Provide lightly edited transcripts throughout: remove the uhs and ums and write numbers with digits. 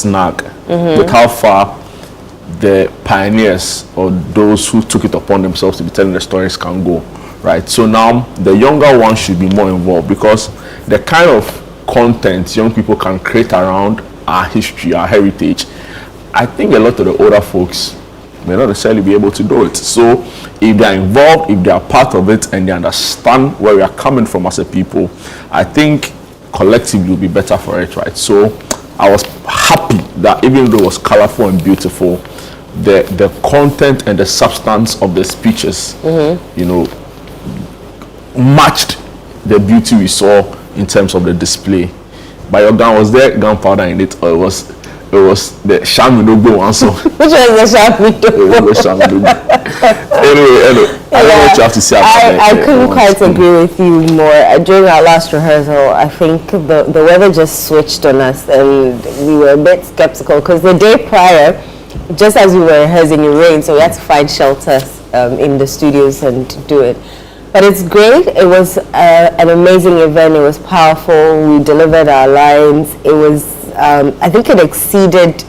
snag with how far the pioneers or those who took it upon themselves to be telling the stories can go, right? So now the younger ones should be more involved, because the kind of content young people can create around our history, our heritage, I think a lot of the older folks may not necessarily be able to do it. So if they're involved, if they are part of it, and they understand where we are coming from as a people, I think collectively will be better for it, right? So I was happy that even though it was colorful and beautiful, the content and the substance of the speeches, you know, matched the beauty we saw in terms of the display. But your gun, was there gunpowder in it, or it was the Shamidogo one? So which was the Shamidogo? Anyway, I don't know what you have to say about that. I couldn't quite agree with you more. During our last rehearsal, I think the weather just switched on us, and we were a bit skeptical, because the day prior, just as we were rehearsing, it rained, so we had to find shelter in the studios and do it. But it's great. It was an amazing event. It was powerful. We delivered our lines. It was, I think it exceeded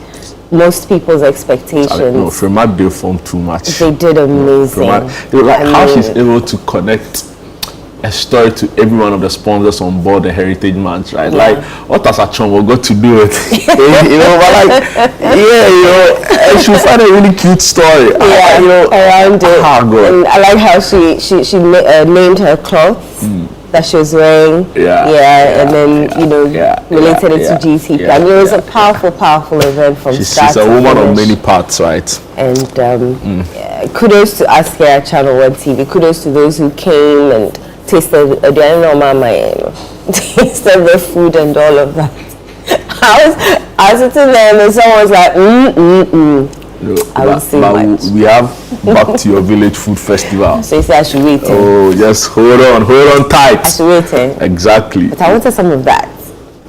most people's expectations. No, Fremad did form too much. They did amazing. How she's able to connect a story to every one of the sponsors on board the Heritage Month, right? Yeah. Like, what has Achonwo got to do with it? You know, but like, yeah, you know, and she found a really cute story. Yeah, you know, around it. And I like how she named her clothes that she was wearing. And then, you know, related it to GT. I mean, it was a powerful event from start to finish. She's a woman of many parts, right? And kudos to us here at Channel One TV. Kudos to those who came and tasted tasted the food and all of that. I was sitting there and someone was like, I would say much. We have Back to Your Village Food Festival. So you say I should wait. Oh, just hold on tight. I should wait. Exactly. But I wanted some of that.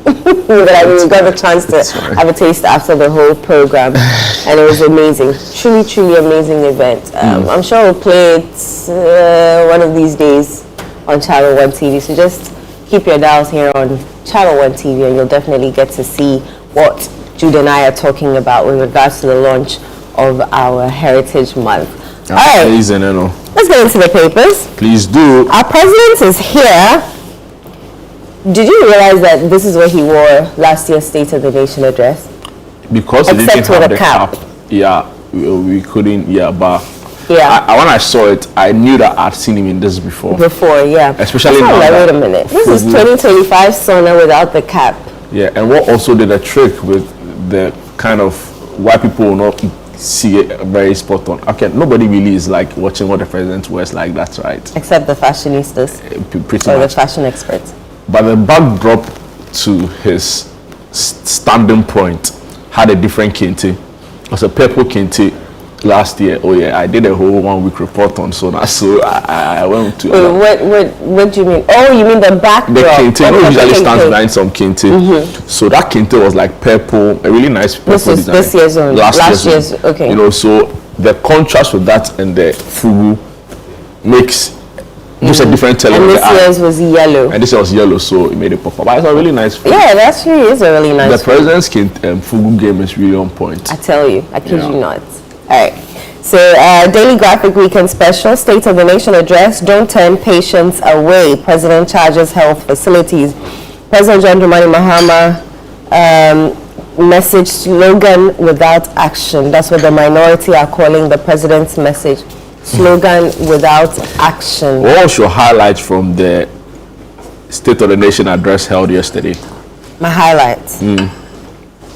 But I mean, we got the chance to have a taste after the whole program, and it was amazing. Truly amazing event. I'm sure we'll play it one of these days on Channel One TV. So just keep your dials here on Channel One TV, and you'll definitely get to see what Jude and I are talking about with regards to the launch of our Heritage Month. All right, amazing, let's get into the papers. Please do. Our president is here. Did you realize that this is what he wore last year's State of the Nation address? Because he didn't have the cap. Yeah, we couldn't. But when I saw it, I knew that I'd seen him in this before. Especially now. Like, wait a minute. This is 2025 Sona without the cap. Yeah, and what also did a trick with the kind of why people will not see it very spot on. Okay, nobody really is like watching what the president wears like that, right? Except the fashionistas. Pretty or much. The fashion experts. But the backdrop to his standing point had a different kente. It was a purple kente last year. Oh yeah, I did a whole 1 week report on Sona, so I went to. What do you mean? Oh, you mean the backdrop? The kente usually stands behind some kente. So that kente was like purple, a really nice purple design. This year's own. Last year's. Okay. You know, so the contrast with that and the fugu makes just a different telling. And this year's was yellow. And this was yellow, so it made it pop up. But it's a really nice fugu. Yeah, it actually is a really nice. The president's fugu game is really on point. I tell you, I kid you not. All right. So, Daily Graphic Weekend Special, State of the Nation Address, Don't Turn Patients Away. President charges health facilities. President John Dramani Mahama message slogan without action. That's what the minority are calling the president's message. Slogan without action. What was your highlight from the State of the Nation address held yesterday? My highlights?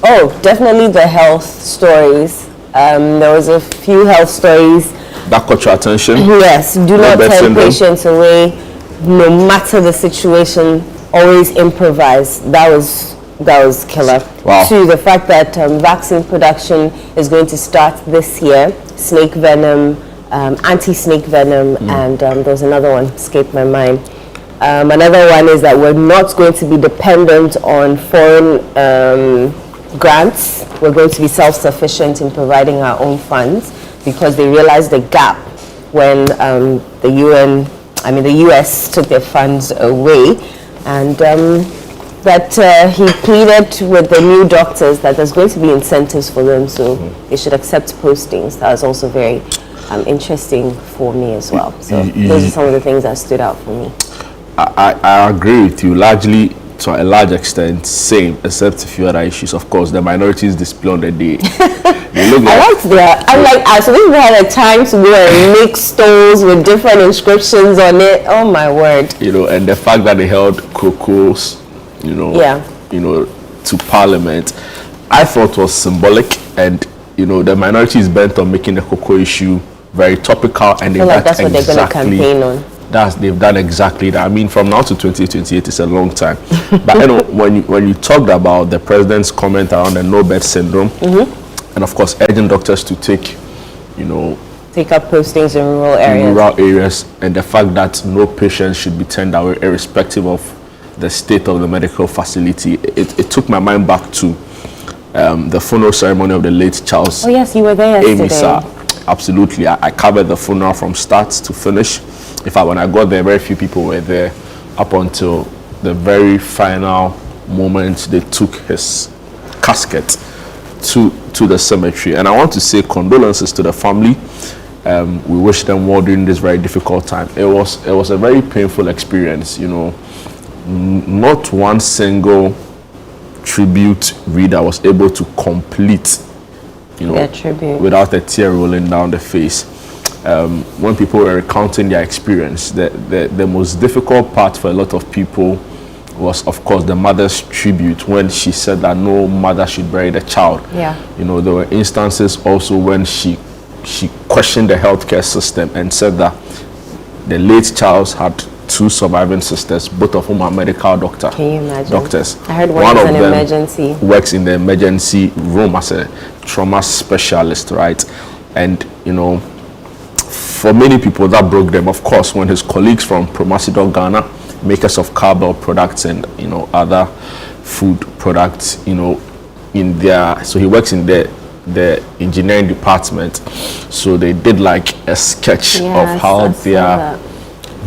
Oh, definitely the health stories. There was a few health stories that caught your attention. Yes, do not turn patients away, no matter the situation. Always improvise. That was killer. Wow. To the fact that vaccine production is going to start this year. Snake venom, anti-snake venom, and there's another one escaped my mind. Another one is that we're not going to be dependent on foreign grants. We're going to be self-sufficient in providing our own funds, because they realized the gap when the US took their funds away, and that he pleaded with the new doctors that there's going to be incentives for them, so they should accept postings. That was also very interesting for me as well. So those are some of the things that stood out for me. I agree with you, largely to a large extent, same, except a few other issues. Of course, the minorities display on the day. They look like, I'm like, so we had a time to go and make stones with different inscriptions on it. Oh my word! You know, and the fact that they held cocos, you know, to Parliament, I thought was symbolic, and you know, the minority is bent on making the cocoa issue very topical, and I feel like that's what they're going to campaign on. They've done exactly that. I mean, from now to 2028 is a long time. But you know, when you talked about the president's comment around the no bed syndrome, and of course urging doctors to take up postings in rural areas, and the fact that no patient should be turned away irrespective of the state of the medical facility, it took my mind back to the funeral ceremony of the late Charles. Oh yes, you were there yesterday. Amissah. Absolutely, I covered the funeral from start to finish. In fact, when I got there, very few people were there up until the very final moment they took his casket to the cemetery. And I want to say condolences to the family. We wish them well during this very difficult time. It was a very painful experience, you know. Not one single tribute reader was able to complete, without a tear rolling down the face. When people were recounting their experience, the most difficult part for a lot of people was, of course, the mother's tribute, when she said that no mother should bury the child. Yeah. You know, there were instances also when she questioned the healthcare system and said that the late Charles had two surviving sisters, both of whom are medical doctors. Can you imagine? Doctors. I heard one is an emergency. Works in the emergency room as a trauma specialist, right? And you know, for many people that broke them. Of course, when his colleagues from Promasidor Ghana, makers of cowbell products and other food products, in their, so he works in the engineering department, so they did like a sketch of how their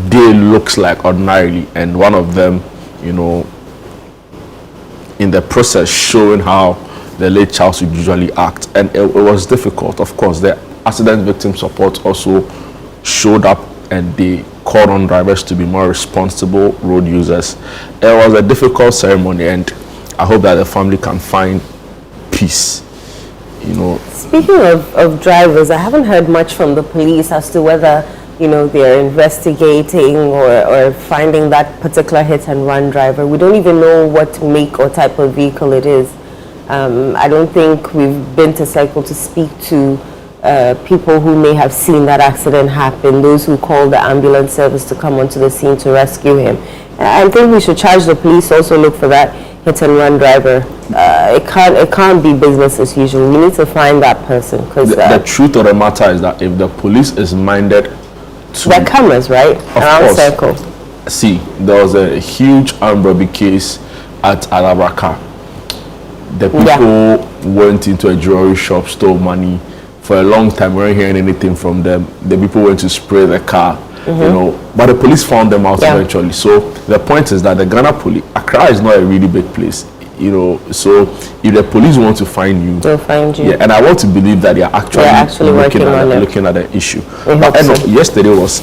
day looks like ordinarily, and one of them, in the process showing how the late Charles would usually act, and it was difficult. Of course, the accident victim support also showed up, and they called on drivers to be more responsible road users. It was a difficult ceremony, and I hope that the family can find peace. Speaking of drivers, I haven't heard much from the police as to whether they're investigating or finding that particular hit and run driver. We don't even know what make or type of vehicle it is. I don't think we've been to cycle to speak to people who may have seen that accident happen, those who called the ambulance service to come onto the scene to rescue him. I think we should charge the police also look for that hit and run driver. It can't be business as usual. We need to find that person, because the truth of the matter is that if the police is minded to, there are cameras, right, around circle. See, there was a huge armed robbery case at Alabraka. The people went into a jewelry shop, stole money. For a long time, we weren't hearing anything from them. The people went to spray the car, but the police found them out eventually. So the point is that the Ghana police, Accra is not a really big place, so if the police want to find you, they'll find you. Yeah, and I want to believe that they are actually looking at the issue. Yesterday was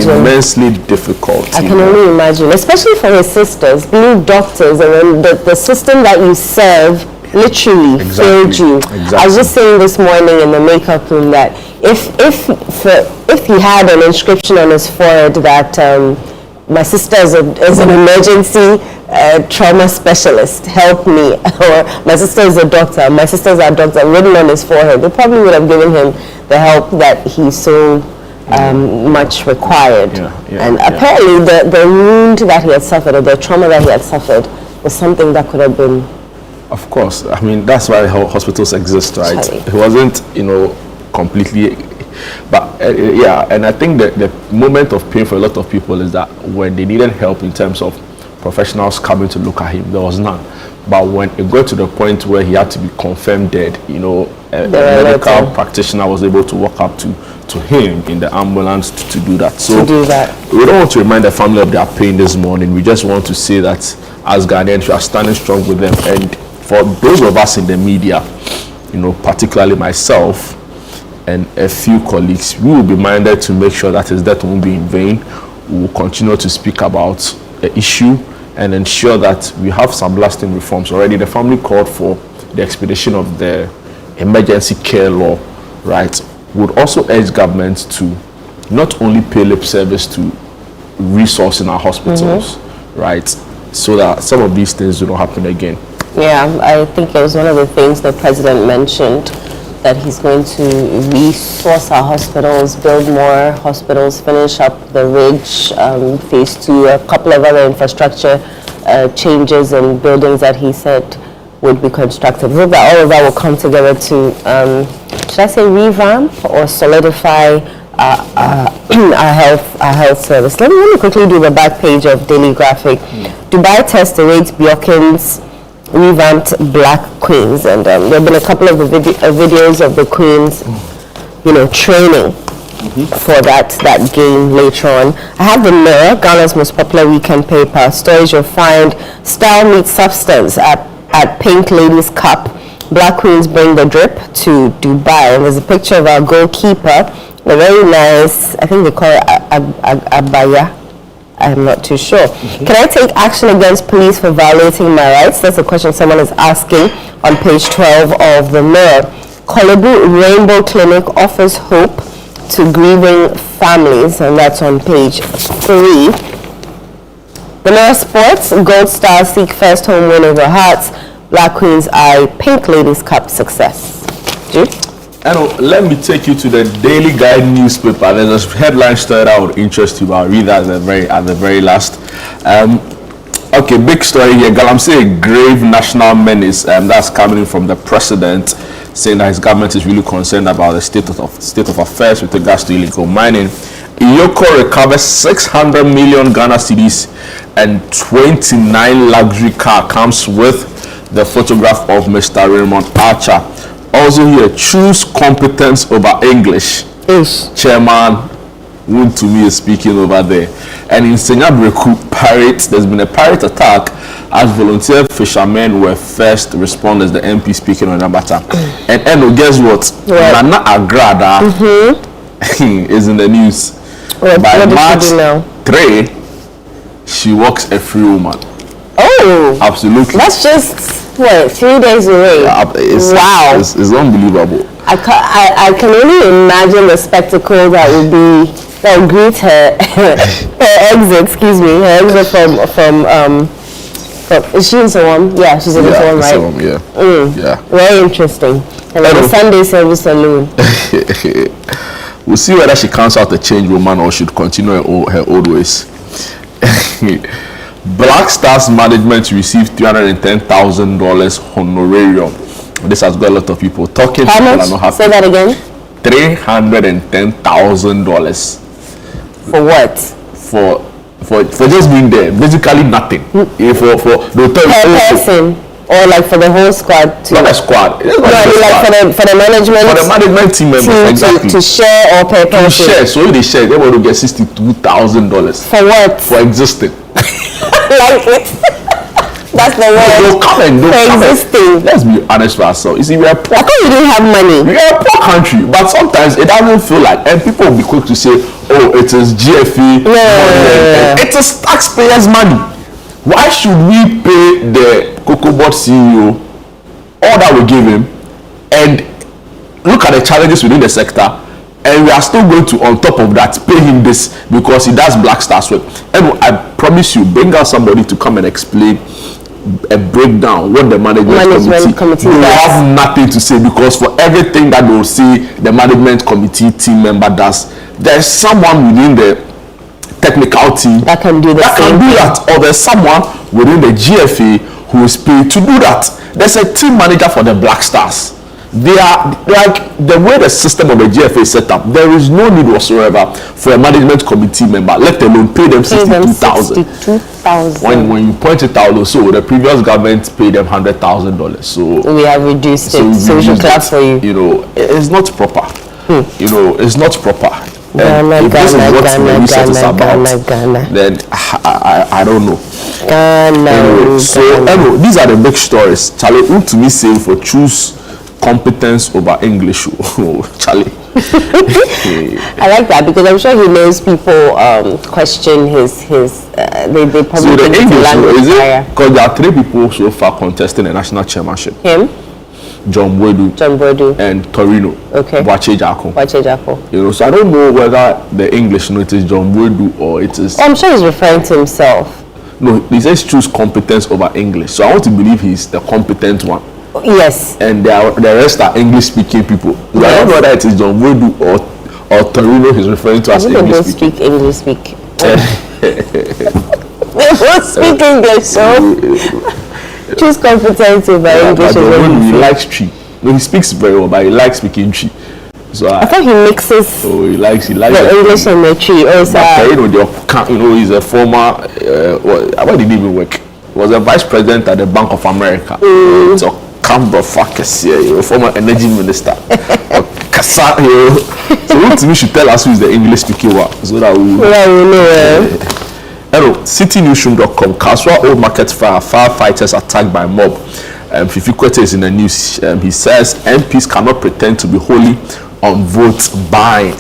immensely difficult. I can only imagine, especially for his sisters, being doctors, and the system that you serve literally failed you. Exactly. I was just saying this morning in the makeup room that if he had an inscription on his forehead that my sister is an emergency trauma specialist, help me, or my sister is a doctor, my sisters are doctor, written on his forehead, they probably would have given him the help that he so much required. Apparently the wound that he had suffered, or the trauma that he had suffered, was something that could have been. Of course, I mean, that's why hospitals exist, right? It wasn't, completely, but and I think that the moment of pain for a lot of people is that when they needed help in terms of professionals coming to look at him, there was none. But when it got to the point where he had to be confirmed dead, you know, a medical practitioner was able to walk up to him in the ambulance to do that. So we don't want to remind the family of their pain this morning. We just want to say that as Ghanaians, we are standing strong with them. And for those of us in the media, you know, particularly myself and a few colleagues, we will be minded to make sure that his death won't be in vain. We will continue to speak about the issue and ensure that we have some lasting reforms. Already the family called for the expedition of the emergency care law, right? Would also urge government to not only pay lip service to resource in our hospitals, right? So that some of these things do not happen again. Yeah, I think it was one of the things the president mentioned, that he's going to resource our hospitals, build more hospitals, finish up the Ridge, phase 2, a couple of other infrastructure changes and buildings that he said would be constructed. I hope that all of that will come together to, should I say revamp or solidify our health service. Let me quickly do the back page of Daily Graphic. Dubai test awaits Bjorken's revamped Black Queens, and there have been a couple of videos of the Queens, you know, training for that game later on. I have the Mirror, Ghana's most popular weekend paper. Stories you'll find: style meets substance at Pink Ladies Cup. Black Queens bring the drip to Dubai, and there's a picture of our goalkeeper, a very nice, I think they call it abaya. I'm not too sure. Can I take action against police for violating my rights? That's a question someone is asking on page 12 of the Mirror. Kolebu Rainbow Clinic offers hope to grieving families, and that's on page 3. The Mirror Sports, Gold Stars seek first home win over Hearts. Black Queens eye Pink Ladies Cup success. Jude? And let me take you to the Daily Guide newspaper. There's a headline story that would interest you, but I'll read that at the very last. Okay, big story here. Galamsey, a grave national menace. That's coming in from the president, saying that his government is really concerned about the state of affairs with regards to illegal mining. Iyoko recovers 600 million Ghana cedis and 29 luxury car, comes with the photograph of Mr. Raymond Archer. Also here, choose competence over English. Chairman Wontumi is speaking over there. And in Senyabreku pirate, there's been a pirate attack as volunteer fishermen were first responders, the MP speaking on the matter. And guess what? Nana Agrada is in the news. By March 3, she walks a free woman. Oh, absolutely. That's just 3 days away. Yeah, wow, it's unbelievable. I can only imagine the spectacle that would greet her exit. Excuse me, her exit from is she in Selorm? Yeah, she's in Selorm, right? Selorm, yeah. Very interesting. And then the Sunday service saloon. We'll see whether she counts out a changed woman or should continue her old ways. Black Stars management received $310,000 honorarium. This has got a lot of people talking. How much? Say that again. $310,000. For what? For just being there. Basically nothing. For the per person, or like for the whole squad? Not a squad. For the management. For the management team members, exactly. To share or per person. To share. So if they share, they want to get $62,000. For what? For existing. Like it. That's the word. Don't come and don't come. Existing. Let's be honest with ourselves. You see, we are poor. How come you didn't have money? We are a poor country, but sometimes it doesn't feel like, and people will be quick to say, oh, it is GFE money. It is taxpayers' money. Why should we pay the CocoBot CEO all that we give him and look at the challenges within the sector, and we are still going to, on top of that, pay him this because he does Black Stars work? And I promise you, bring out somebody to come and explain a breakdown what the management committee will have nothing to say, because for everything that they will see the management committee team member does, there's someone within the technical team that can do that, or there's someone within the GFA who is paid to do that. There's a team manager for the Black Stars. They are like the way the system of the GFA is set up. There is no need whatsoever for a management committee member, let alone pay them 62,000. When you point it out, also the previous government paid them $100,000. So we have reduced it. So we should clap for you. You know, it's not proper. You know, it's not proper. Ghana, if this is what the research is about, then I don't know. Anyway, so anyway, these are the big stories. Charlie, who to me say for choose competence over English? Oh, Charlie. I like that because I'm sure he knows people question his they probably so the think English language is higher. it because there are 3 people so far contesting the national chairmanship. Him, John Boydu, and Torino. Okay. Wache Jako. You know, so I don't know whether the English note is John Boydu or it is. I'm sure he's referring to himself. No, he says choose competence over English. So I want to believe he's the competent one. Yes. And the rest are English-speaking people. So I don't know whether it is John Boydu or Torino he's referring to as English speaking. Speak English. They both speak English, so choose competence over English. He likes tree. No, he speaks very well, but he likes speaking tree. So I thought he mixes. Oh, he likes the English and the tree. You know, he's a former. Where did he even work? He was a vice president at the Bank of America. So Canberra Farkas here, former energy minister. So we should tell us who is the English speaking one, so that we know. Hello, citynewsroom.com. Kaswa Old Market firefighters attacked by mob. Fifi Kwete is in the news. He says MPs cannot pretend to be wholly on vote buying.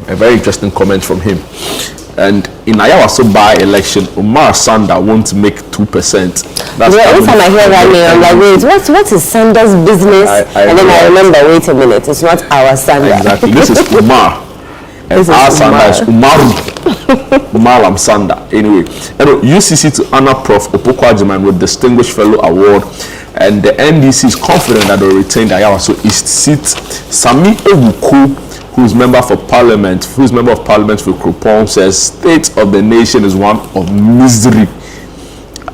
A very interesting comment from him. And in Ayawaso by-election, Umar Sanda won't make 2%. That's every time I hear that name, I'm like, wait, what is Sanda's business? And then I remember, wait a minute, it's not our Sanda. Exactly. This is Umar. And our Sanda is Umaru. Malam Sanda. Anyway, UCC to honor Prof. Opoku Ajiman with Distinguished Fellow Award. And the NDC is confident that they will retain the Ayawaso East seat. Sami Ewuku, who's member of parliament for Krupon, says state of the nation is one of misery.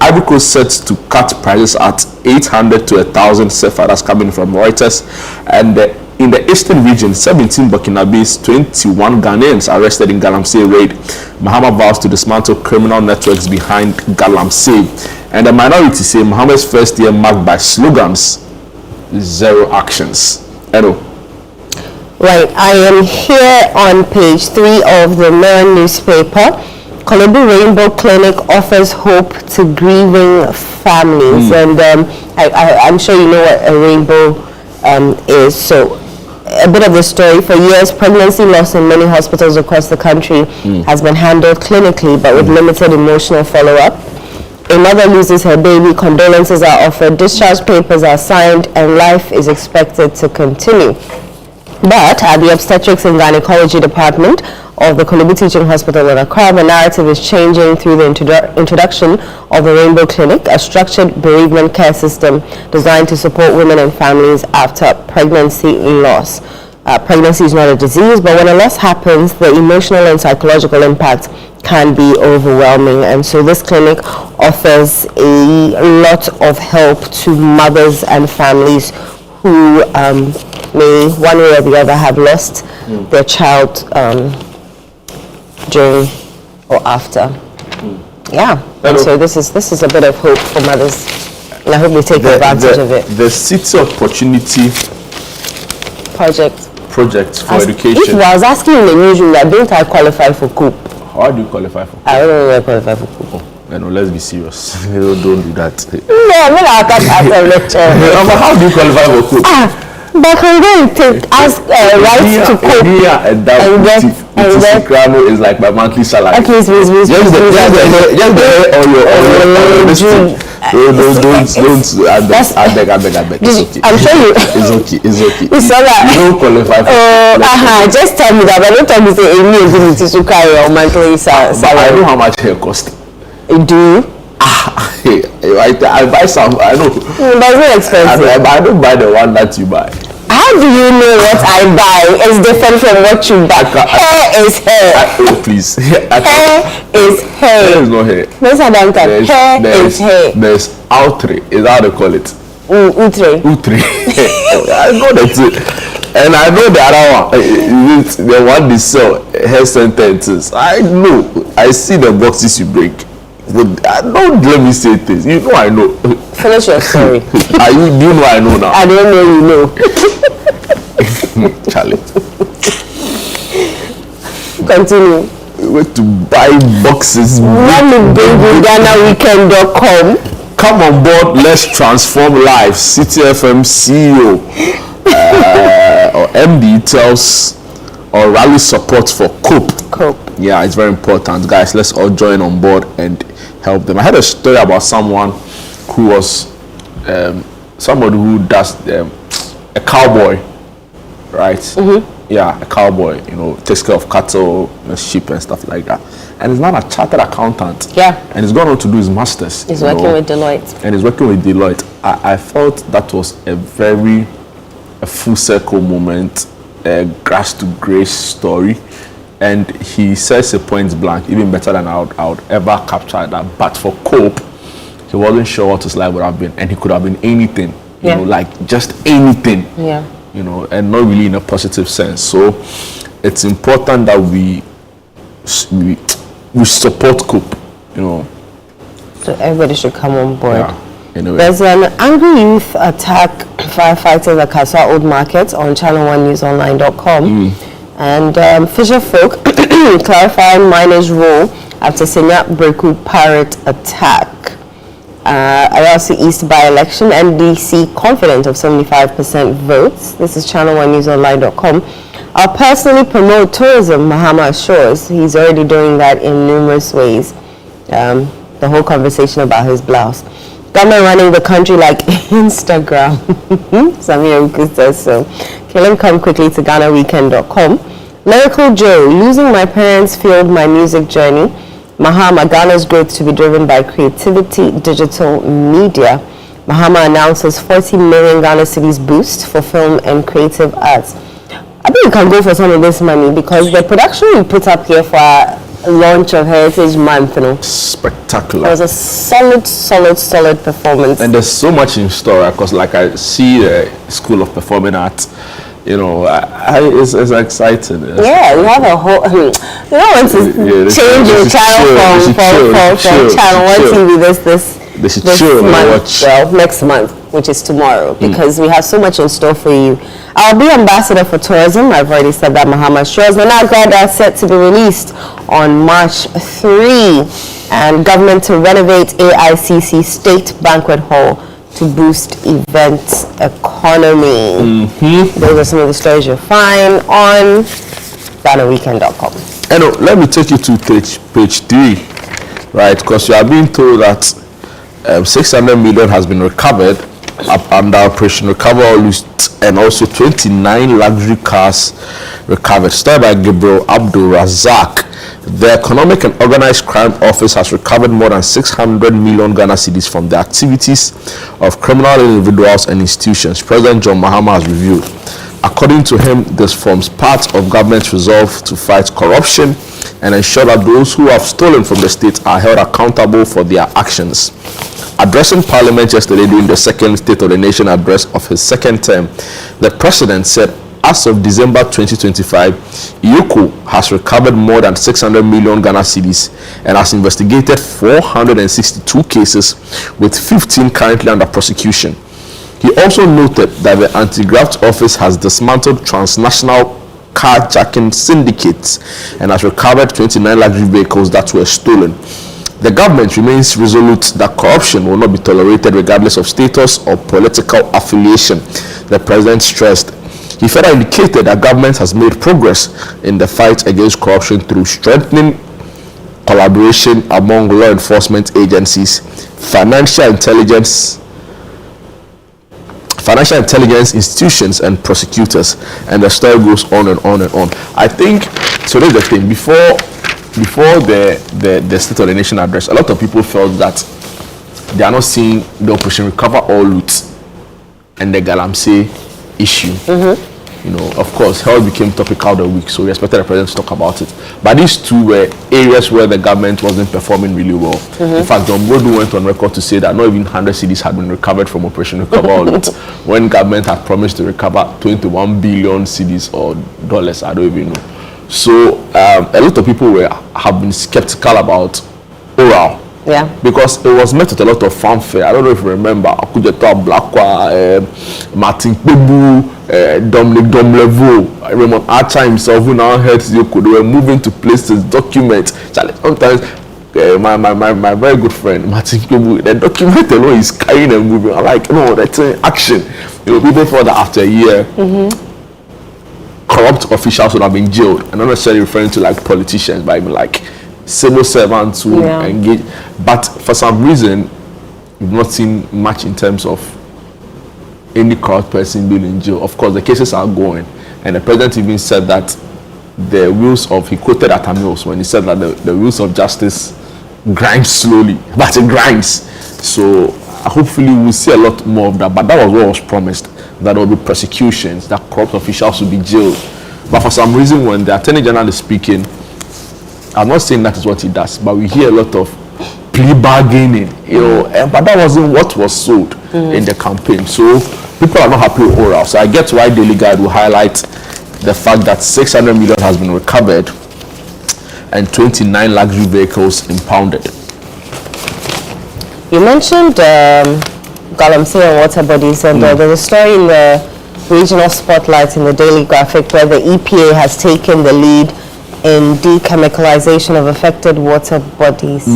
Ivory Coast set to cut prices at 800 to 1,000 CFA. That's coming from Reuters. And in the eastern region, 17 Burkinabes, 21 Ghanaians arrested in Galamsey raid. Mahama vows to dismantle criminal networks behind Galamsey. And the minority say Mahama's first year marked by slogans, zero actions. Hello. Right, I am here on page 3 of the Mirror newspaper. Kolobu Rainbow Clinic offers hope to grieving families. And I'm sure you know what a rainbow is. So a bit of the story. For years, pregnancy loss in many hospitals across the country has been handled clinically, but with limited emotional follow-up. A mother loses her baby, condolences are offered, discharge papers are signed, and life is expected to continue. But at the obstetrics and gynecology department of the Kolobu Teaching Hospital in Accra, the narrative is changing through the introduction of the Rainbow Clinic, a structured bereavement care system designed to support women and families after pregnancy loss. Pregnancy is not a disease, but when a loss happens, the emotional and psychological impact can be overwhelming. And so this clinic offers a lot of help to mothers and families who may one way or the other have lost their child during or after. Yeah. And so this is a bit of hope for mothers, and I hope they take advantage of it. The City Opportunity Project for Education. If I was asking in the newsroom that don't I qualify for COOP? How do you qualify for COOP? I don't know where I qualify for COOP. Let's be serious. Don't do that. Yeah, when I got at a lecture. How do you qualify for COOP? But I'm going to ask rights to COOP. And then Krano is like my monthly salary. Please. Just the hair on your don't I beg. It's okay. I'm sure you. It's okay. It's all right. You don't qualify for just tell me that, but don't tell me say you need to carry your monthly salary. I know how much hair costs. Do you? I buy some. I know. But it's not expensive. I don't buy the one that you buy. How do you know what I buy is different from what you buy? Hair is hair. Please. Hair is hair. Hair is not hair. Hair is hair. There's outre. Is how they call it. Utre. I know that's it. And I know the other one. The one they sell health sentences. I know. I see the boxes you break. But don't let me say things. You know I know. Finish your story. Do you know I know now? I don't know you know. Charlie. Continue. We went to buy boxes. Let me bring you GhanaWeekend.com. Come on board, let's transform lives. Citi FM CEO or MD tells or rally support for COPE. Yeah, it's very important. Guys, let's all join on board and help them. I had a story about someone who was somebody who does a cowboy, right? Mm-hmm. Yeah, a cowboy, takes care of cattle, sheep and stuff like that. And he's not a chartered accountant. Yeah. And he's gone on to do his master's. He's working with Deloitte. And he's working with Deloitte. I felt that was a full circle moment, a grass to grace story. And he says a point blank, even better than I would ever capture that. But for COPE, he wasn't sure what his life would have been. And he could have been anything, like just anything. Yeah. And not really in a positive sense. So it's important that we support COPE, So everybody should come on board. Yeah, anyway. There's an angry youth attack firefighters at Kaswa Old Market on ChannelOneNewsOnline.com. And Fisher folk clarifying miners' role after Senya Breku pirate attack. IRC East by-election, NDC confident of 75% votes. This is ChannelOneNewsOnline.com. I'll personally promote tourism, Mahama assures. He's already doing that in numerous ways. The whole conversation about his blouse. Government running the country like Instagram. Samir says so. Okay, let me come quickly to GhanaWeekend.com. Lyrical Joe, losing my parents fueled my music journey. Mahama, Ghana's growth to be driven by creativity, digital media. Mahama announces 40 million Ghana cedis boost for film and creative arts. I think you can go for some of this money because the production we put up here for our launch of Heritage Month, spectacular. It was a solid performance. And there's so much in store because like I see the School of Performing Arts, it's exciting. Yeah, you have a whole, once to change your channel from Channel 1 TV this month, next month, which is tomorrow, because we have so much in store for you. I'll be ambassador for tourism. I've already said that, Mahama assures. The now grad are set to be released on March 3, and government to renovate AICC State Banquet Hall to boost event economy. Those are some of the stories you'll find on GhanaWeekend.com. Let me take you to page 3, right? Because you are being told that 600 million has been recovered under Operation Recover All Loot, and also 29 luxury cars recovered. Started by Gabriel Abdul Razak. The Economic and Organized Crime Office has recovered more than 600 million Ghana cedis from the activities of criminal individuals and institutions. President John Mahama has reviewed. According to him, this forms part of government's resolve to fight corruption and ensure that those who have stolen from the state are held accountable for their actions. Addressing Parliament yesterday during the second State of the Nation address of his second term, the President said as of December 2025, IOCO has recovered more than 600 million Ghana cedis and has investigated 462 cases, with 15 currently under prosecution. He also noted that the Anti-Graft Office has dismantled transnational carjacking syndicates and has recovered 29 luxury vehicles that were stolen. The government remains resolute that corruption will not be tolerated regardless of status or political affiliation, the President stressed. He further indicated that government has made progress in the fight against corruption through strengthening collaboration among law enforcement agencies, financial intelligence institutions, and prosecutors. And the story goes on and on and on. I think so. There's the thing. Before the State of the Nation address, a lot of people felt that they are not seeing the Operation Recover All Loot and the Galamsey issue You know, of course, health became topical of the week, so we expected the president to talk about it. But these two were areas where the government wasn't performing really well. In fact, John Bodu went on record to say that not even 100 cedis had been recovered from Operation Recover All It, when government had promised to recover 21 billion cedis or dollars, I don't even know. So a lot of people have been skeptical about oral. Yeah. Because it was met with a lot of fanfare. I don't know if you remember, Akujeto Blakwa, Martin Kpebu, Dominic Domlevo, Raymond Archer himself, who now heads Yoko, they were moving to places, documents. Sometimes my very good friend Martin Kpebu, the document alone is carrying and moving. I'm like, no, that's action. You know, people thought that after a year, corrupt officials would have been jailed. I'm not necessarily referring to like politicians, but I mean like civil servants who engage. But for some reason, we've not seen much in terms of any corrupt person being in jail. Of course, the cases are going, and the president even said that the wheels of, he quoted Atamils when he said that the wheels of justice grind slowly, but it grinds. So hopefully we'll see a lot more of that. But that was what was promised, that there will be prosecutions, that corrupt officials will be jailed. But for some reason, when the Attorney General is speaking, I'm not saying that is what he does, but we hear a lot of plea bargaining, you know, but that wasn't what was sold in the campaign. So people are not happy with oral. So I get why Daily Guide will highlight the fact that 600 million has been recovered and 29 luxury vehicles impounded. You mentioned Galamsey and water bodies, and there's a story in the regional spotlight in the Daily Graphic where the EPA has taken the lead in dechemicalization of affected water bodies.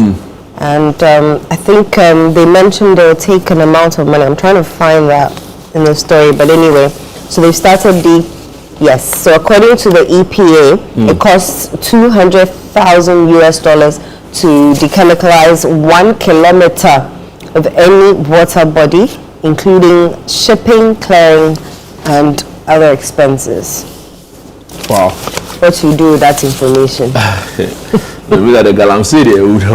And I think they mentioned they'll take an amount of money. I'm trying to find that in the story, but anyway, so they've started so according to the EPA, it costs $200,000 to dechemicalize 1 kilometer of any water body, including shipping, clearing, and other expenses. Wow. What you do with that information? Maybe that the Galamsey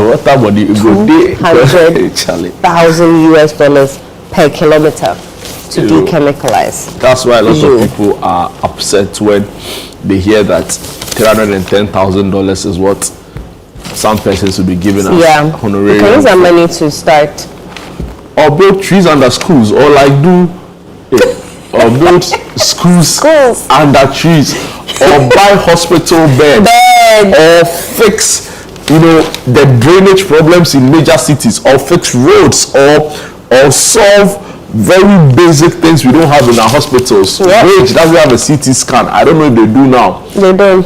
water body $100,000 per kilometer to decemicalize. That's why a lot of people are upset when they hear that $310,000 is what some persons will be given as honorarium. Can use that money to start or build trees under schools, or like or build schools under trees, or buy hospital beds, or fix, you know, the drainage problems in major cities, or fix roads, or solve very basic things we don't have in our hospitals. Which doesn't have a CT scan. I don't know if they do now. They don't.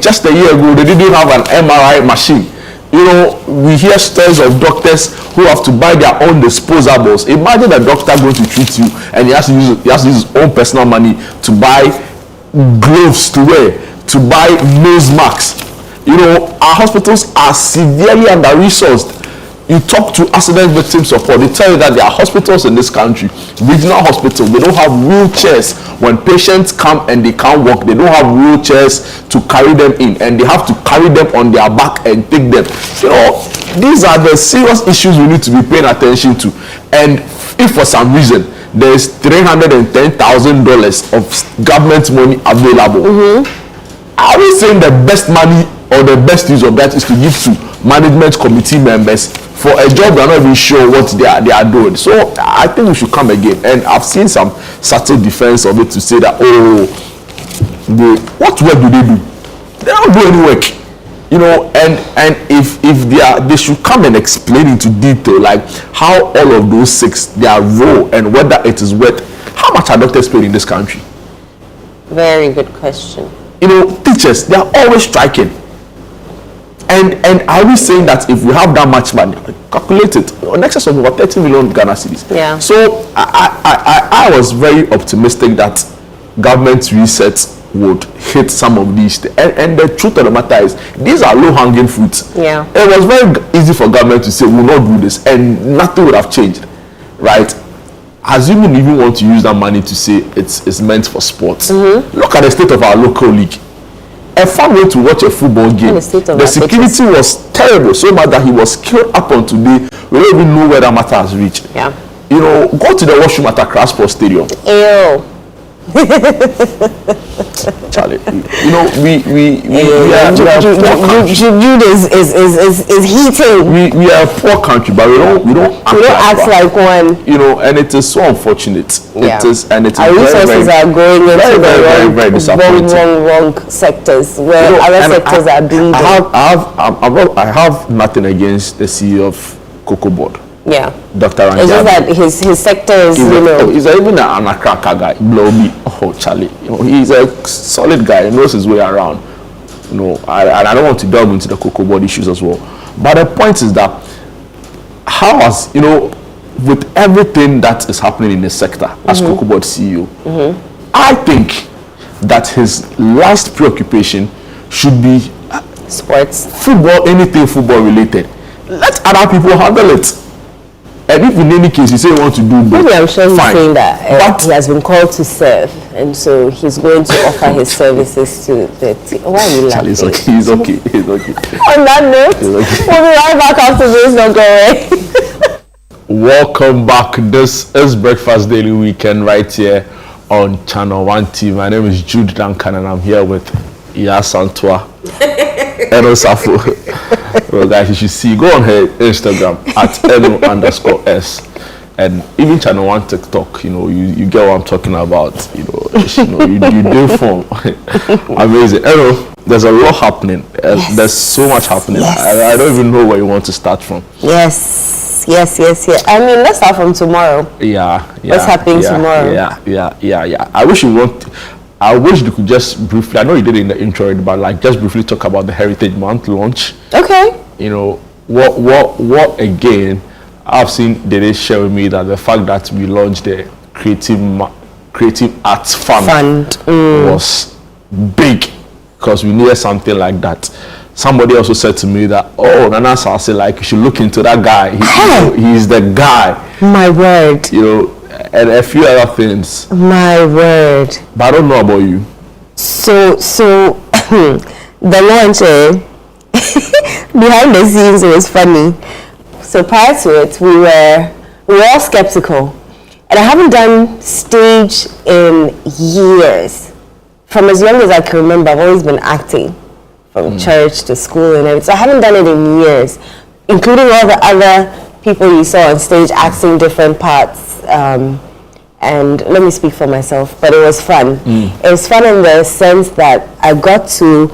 Just a year ago, they didn't have an MRI machine. You know, we hear stories of doctors who have to buy their own disposables. Imagine a doctor going to treat you and he has to use his own personal money to buy gloves to wear, to buy nose masks. You know, our hospitals are severely under-resourced. You talk to accident victim support, they tell you that there are hospitals in this country, regional hospitals, they don't have wheelchairs. When patients come and they can't walk, they don't have wheelchairs to carry them in, and they have to carry them on their back and take them. You know, these are the serious issues we need to be paying attention to. And if for some reason there is $310,000 of government money available, are we saying the best money or the best use of that is to give to management committee members for a job they're not even sure what they are doing? So I think we should come again. And I've seen some subtle defense of it to say that, what work do? They don't do any work. You know, and if they should come and explain into detail, like how all of those 6, their role, and whether it is worth. How much are doctors paid in this country? Very good question. You know, teachers, they are always striking. And are we saying that if we have that much money, calculate it, in excess of over 30 million Ghana cedis? Yeah. So I was very optimistic that government reset would hit some of these. And the truth of the matter is, these are low-hanging fruits. Yeah. It was very easy for government to say, we will not do this, and nothing would have changed, right? Assuming you even want to use that money to say it's meant for sports. Look at the state of our local league. A fan went to watch a football game. The security was terrible, so much that he was killed up on today. We don't even know where that matter has reached. Yeah. You know, go to the washroom at Accra Sports Stadium. Ew. Charlie, you know, Jude is heating. We are a poor country, but we don't act like one. You know, and it is so unfortunate. Yeah. It is, and it is our resources are going into the wrong sectors where other sectors are bleeding. I have nothing against the CEO of Cocoa Board. Yeah, Dr. Ranjani. It's just that his sector is, he's even an Akraka guy, Bloby. Oh, Charlie, you know, he's a solid guy. He knows his way around. You know, I don't want to delve into the Cocoa Board issues as well. But the point is that how has, you know, with everything that is happening in the sector as Cocoa Board CEO, I think that his last preoccupation should be sports, football, anything football related. Let other people handle it. And if in any case you say you want to do both, maybe I'm sure he's fine. saying that but he has been called to serve, and so he's going to offer his services to the team. Why are you laughing? He's okay. On that note, we'll be right back after this. Don't go away. Welcome back. This is Breakfast Daily Weekend right here on ChannelOne TV. My name is Jude Duncan, and I'm here with Santua. And Osafo. Well, guys, you should see. Go on her Instagram at @eno_s, and even ChannelOne TikTok. You know, you get what I'm talking about. You do form amazing. There's a lot happening. There's so much happening. Yes. I don't even know where you want to start from. Yes. I mean, let's start from tomorrow. Yeah. What's happening tomorrow? Yeah. I wish you could just briefly, I know you did it in the intro, but like just briefly talk about the Heritage Month launch. Okay. You know, what again, I've seen they share with me that the fact that we launched the Creative Arts Fund was big because we needed something like that. Somebody also said to me that, Nana Sase, like you should look into that guy. He's the guy. My word. You know, and a few other things. My word. But I don't know about you. So the launch, behind the scenes, it was funny. So prior to it, we were all skeptical. And I haven't done stage in years. From as young as I can remember, I've always been acting. From church to school and everything. So I haven't done it in years, including all the other people you saw on stage acting different parts. And let me speak for myself, but it was fun. It was fun in the sense that I got to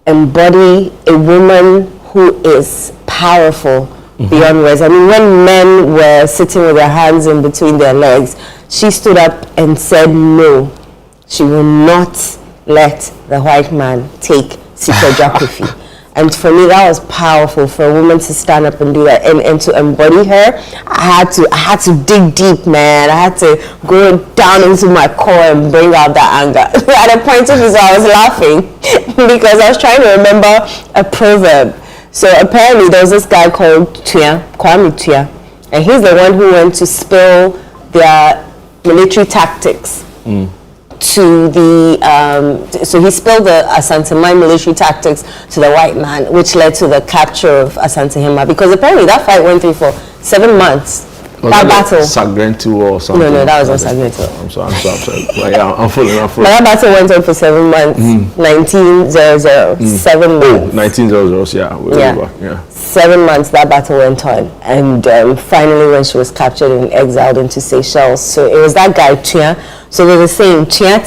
embody a woman who is powerful beyond words. I mean, when men were sitting with their hands in between their legs, she stood up and said no, she will not let the white man take geography. And for me, that was powerful for a woman to stand up and do that and to embody her. I had to dig deep, man. I had to go down into my core and bring out that anger. At a point of view, I was laughing because I was trying to remember a proverb. So apparently there was this guy called Kwame Tua, and he's the one who went to spill their military tactics to the so he spilled the Asante Mine military tactics to the white man, which led to the capture of Asante Hima, because apparently that fight went through for 7 months. That battle. Sagrento or something. No, that was not Sagrento. I'm sorry. Well, yeah, I'm following. But that battle went on for 7 months. 1900. 7 months. 1900, yeah. 7 months that battle went on, and finally when she was captured and exiled into Seychelles. So it was that guy Tia. So they were saying Tia,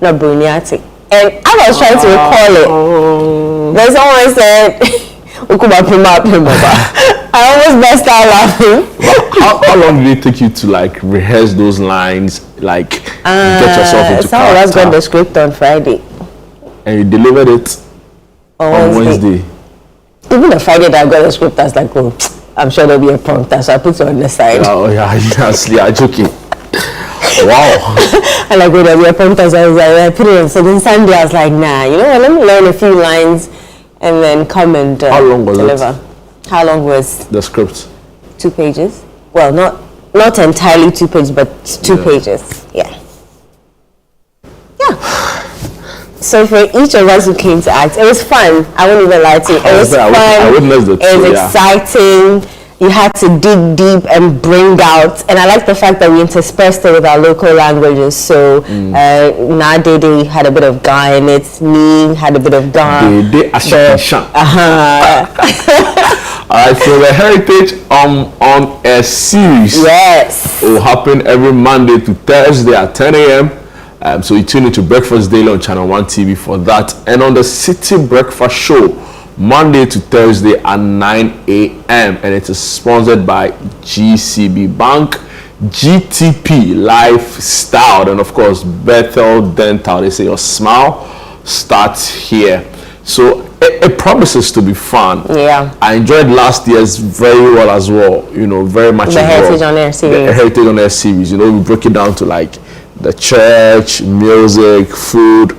not Bruniati. And as I was trying to recall it, there's someone said I almost burst out laughing. How long did it take you to like rehearse those lines, like get yourself into character? Some of us got the script on Friday. And you delivered it on Wednesday. Even the Friday that I got the script, I was like, I'm sure there'll be a prompter, so I put it on the side. Oh yeah, you're joking. Wow. And like, there'll be a prompter, so I was like, I put it on. So then Sunday I was like, nah, you know what, let me learn a few lines and then come and How long was deliver. It? How long was the script? 2 pages. Well, not entirely 2 pages, but 2 pages. Yeah. So for each of us who came to act, it was fun. I won't even lie to you. It was fun. I witnessed it. It was exciting. you had to dig deep and bring out, and I like the fact that we interspersed it with our local languages. So Nadede had a bit of Ga in it, me had a bit of Ga. Alright, so the Heritage on a series will happen every Monday to Thursday at 10 a.m. So you tune into Breakfast Daily on ChannelOne TV for that, and on the Citi Breakfast Show Monday to Thursday at 9 a.m. and it is sponsored by GCB Bank, GTP Lifestyle, and of course Bethel Dental. They say your smile starts here. So it promises to be fun. Yeah, I enjoyed last year's very well as well. You know, very much. The Heritage on Air series. The Heritage on Air series. You know, we broke it down to like the church, music, food.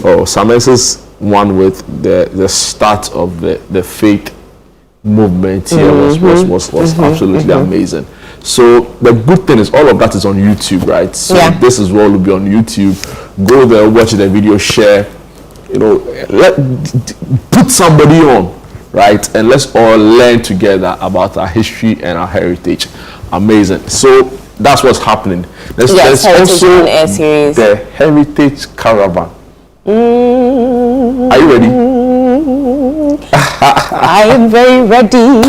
Oh, Samantha's one with the start of the faith movement here was absolutely amazing. So the good thing is all of that is on YouTube, right? So this as well will be on YouTube. Go there, watch the video, share. You know, put somebody on, right? And let's all learn together about our history and our heritage. Amazing. So that's what's happening. There's also on Air series. The Heritage Caravan. Are you ready? I am very ready.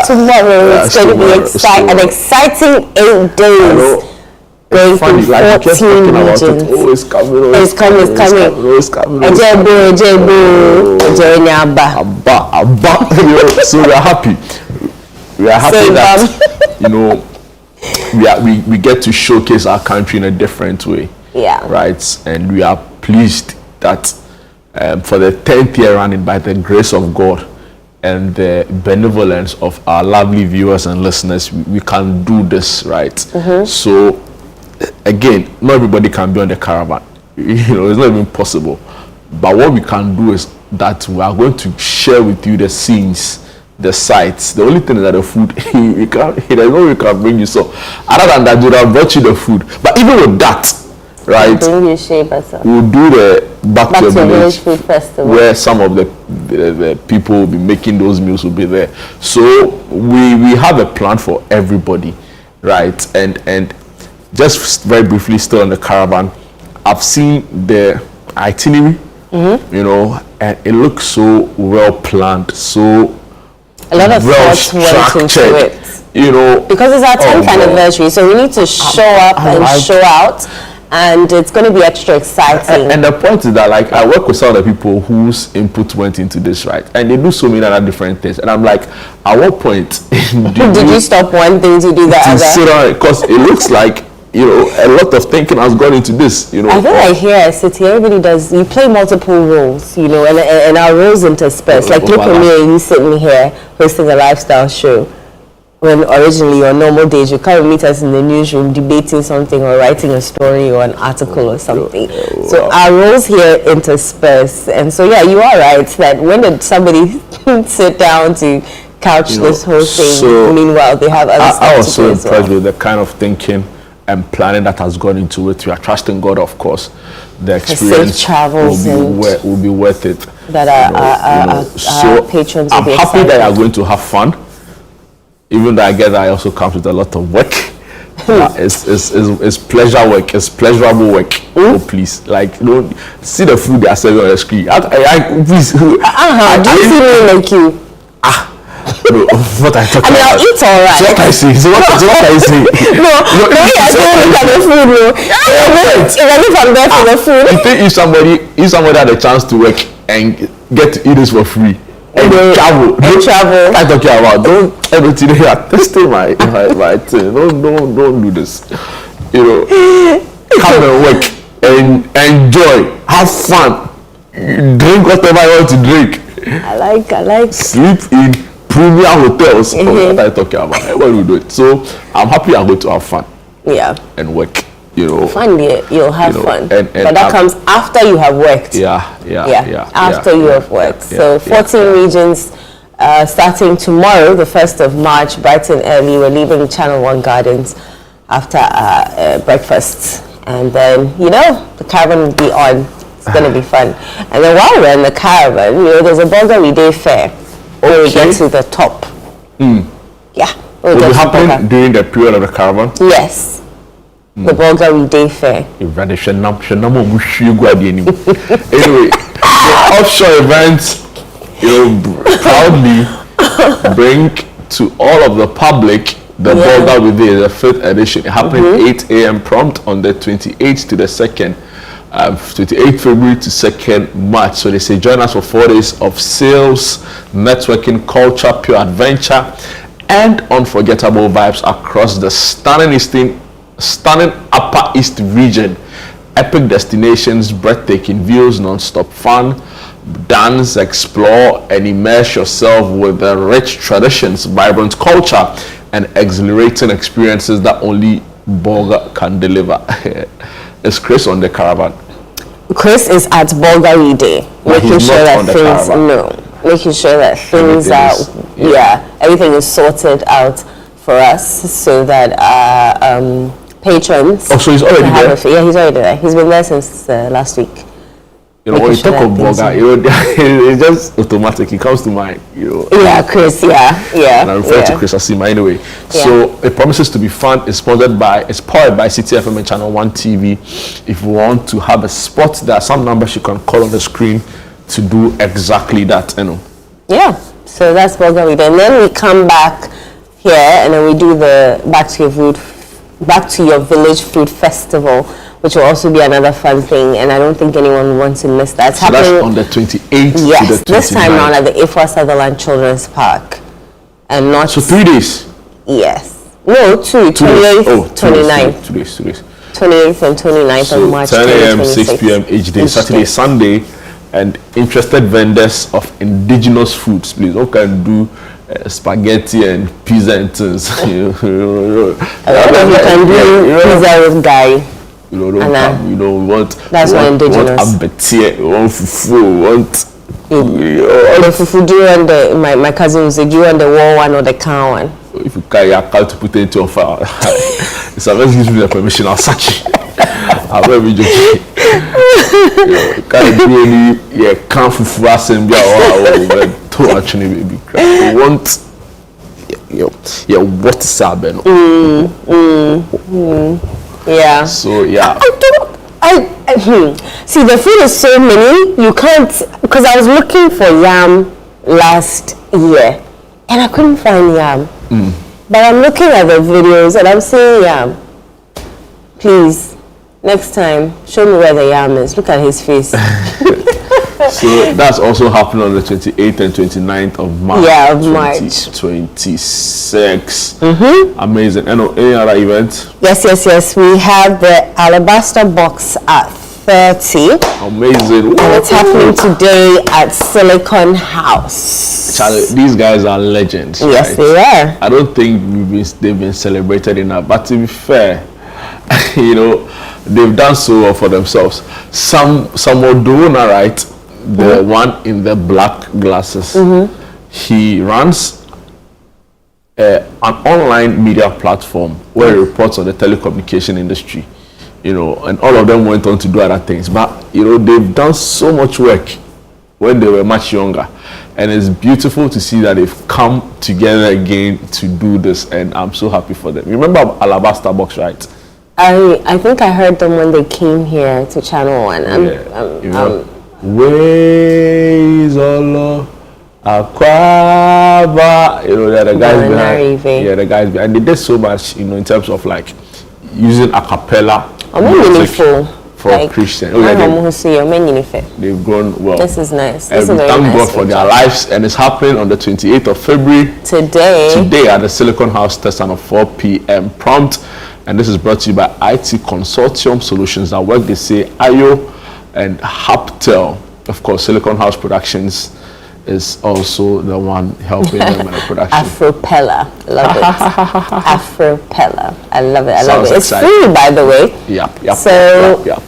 Tomorrow it's going to be an exciting 8 days. Going funny, through like 14 regions. It's coming. It's coming. So we are happy. We are happy that you know we get to showcase our country in a different way. Yeah. Right, and we are pleased that for the 10th year running, by the grace of God and the benevolence of our lovely viewers and listeners, we can do this, right? So again, not everybody can be on the caravan. You know, it's not even possible. But what we can do is that we are going to share with you the scenes, the sights. The only thing is that the food, there's no way we can bring you. So other than that, we would have brought you the food. But even with that, right, we'll do the back to the village food festival, where some of the people will be making those meals will be there. So we have a plan for everybody, right? And just very briefly, still on the caravan, I've seen the itinerary, you know, and it looks so well planned, so a lot of thoughts went into it, you know, because it's our 10th anniversary, so we need to show up and show out, and it's going to be extra exciting. And the point is that, like, I work with some of the people whose input went into this, right? And they do so many other different things. And I'm like, at what point did you stop one thing to do the other? Because it looks like, you know, a lot of thinking has gone into this, you know. I feel like here at Citi, everybody does, you play multiple roles, you know, and our roles intersperse. Like, look at me, you sitting here hosting a lifestyle show, when originally on normal days you come and meet us in the newsroom debating something or writing a story or an article or something. So our roles here intersperse, and so yeah, you are right that when did somebody sit down to couch this whole thing? So meanwhile, they have other stuff I was to so do impressed with the kind of thinking and planning that has gone into it. We are trusting God, of course. The experience will be worth it. That our patrons will be excited. I'm happy that you are going to have fun. Even though I get that I also comes with a lot of work. It's pleasure work. It's pleasurable work. Oh, please, like, you know, see the food they are serving on the screen. Please. Do you see me like you? No, what I talk about. I'll eat all right. So what I say. What I say. No, I don't look at the food. No, if I'm there for the food. You think if somebody had a chance to work and get to eat this for free and travel. I'm talking about. Don't everything here. Testing my thing. Don't do this. You know, come and work and enjoy, have fun, drink whatever you want to drink. I like. Sleep in premier hotels. What I'm talking about. When we do it, so I'm happy I'm going to have fun. Yeah. And work. You know, fun, you'll have fun, but that comes after you have worked. After you have worked. So 14 regions, starting tomorrow, the 1st of March, bright and early. We're leaving ChannelOne Gardens after breakfast, and then, you know, the caravan will be on. It's going to be fun. And then while we're in the caravan, you know, there's a Bulgari Day fair where we get to the top. Yeah. Will be get some burger. happening during the period of the caravan. Yes. The Bulgari Day Fair. Anyway, the offshore events, proudly bring to all of the public the Bulgari Day, the 5th edition, happening 8 a.m. prompt on the 28th to the 2nd. 28th February to 2nd March. So they say join us for 4 days of sales, networking, culture, pure adventure, and unforgettable vibes across the stunning Upper East region. Epic destinations, breathtaking views, non-stop fun, dance, explore, and immerse yourself with the rich traditions, vibrant culture, and exhilarating experiences that only Bulgar can deliver. Is Chris on the caravan? Chris is at Bulgari Day, making sure that things everything is sorted out for us so that our patrons. Oh, so he's already there? Yeah, he's already there. He's been there since last week. When you talk of Bulgar, it's just automatic. It comes to mind, Yeah, Chris. Yeah. And I refer to Chris Asima anyway. So it promises to be fun. It's powered by Citi FM and ChannelOne TV. If you want to have a spot, there are some numbers you can call on the screen to do exactly that. Yeah. So that's Bulgar Day, and then we come back here, and then we do the Back to Your Village Food Festival, which will also be another fun thing, and I don't think anyone wants to miss that. It's so happening that's on the 28th yes, to the 29th. This time around at the A4 Sutherland Children's Park. And not... So 3 days? Yes. No, 28th, 29th. 2 days. 28th and 29th of March. 10 a.m., 6 p.m. each day, Saturday, Sunday, and interested vendors of indigenous foods, please. Who can do spaghetti and pizza and things. You can do pizza with guy. We want that's why indigenous. Want abetie, we want fufu, we want the fufu. Do you want my cousin will say, do you want the raw one or the cow one? If you carry a cow to put it into your fire, it's a very gives me the permission, I'll sack you. I'll be joking. You can't do any can't fufu assembly or to actually baby cry. You want what is happening? Yeah. So yeah. I see the food is so many you can't, because I was looking for yam last year and I couldn't find yam. But I'm looking at the videos and I'm seeing yam. Please, next time, show me where the yam is. Look at his face. So that's also happening on the 28th and 29th of March. Yeah, of 2026. Amazing. And any other events? Yes. We have the Alabaster Box at 30. Amazing. And it's happening today at Silicon House. Charlie, these guys are legends. Yes, right? they are. I don't think they've been celebrated enough. But to be fair, they've done so well for themselves. Some Odona, right? The one in the black glasses. He runs an online media platform where he reports on the telecommunication industry, and all of them went on to do other things. But, they've done so much work when they were much younger. And it's beautiful to see that they've come together again to do this. And I'm so happy for them. You remember Alabaster Box, right? I think I heard them when they came here to ChannelOne. Ways all Aquaba, they're the guys behind. Yeah, the guys behind. And they did so much, in terms of like using a cappella meaningful for Christian. They've grown well. This is nice. And we thank God for their lives, and it's happening on the 28th of February. Today at the Silicon House Tessan of 4 p.m. prompt. And this is brought to you by IT Consortium Solutions that work, they say, IO and Haptel. Of course, Silicon House Productions is also the one helping them in the production. Afropella, love it. Afropella, I love it. It's exciting. free, by the way.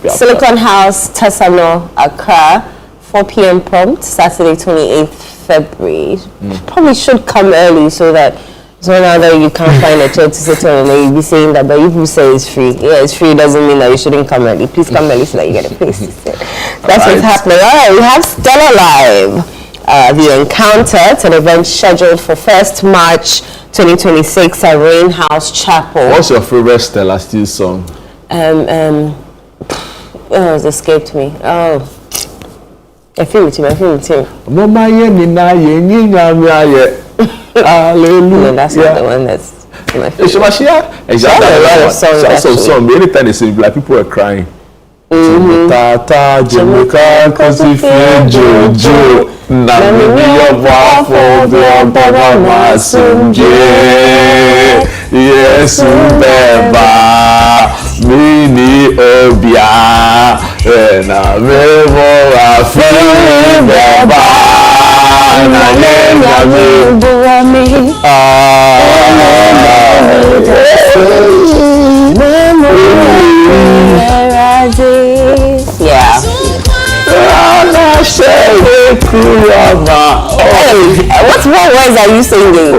Silicon House, Tesano, Accra, 4 p.m. prompt, Saturday 28th February. Probably should come early so that now that you can't find a chair to sit on, and then you'll be saying that, but if you say it's free, it's free doesn't mean that you shouldn't come early. Please come early so that you get a place to sit. That's what's happening. All right, we have Stella Live. The Encounter. It's an event scheduled for 1st March 2026 at Rain House Chapel. What's your favorite Stella Steel song? It's escaped me. Oh. I feel with you. Mama ye nina ye ye. Hallelujah. No, that's not the one that's my favorite. Exactly. A lot of songs, actually. Anytime they sing, like people are crying. Tata Jamaica, cause if you Jojo, Namibia, Wafo, Baba, Masunje, yes, Beba, Mini Obia, and I will feel Beba, yeah. What words are you singing?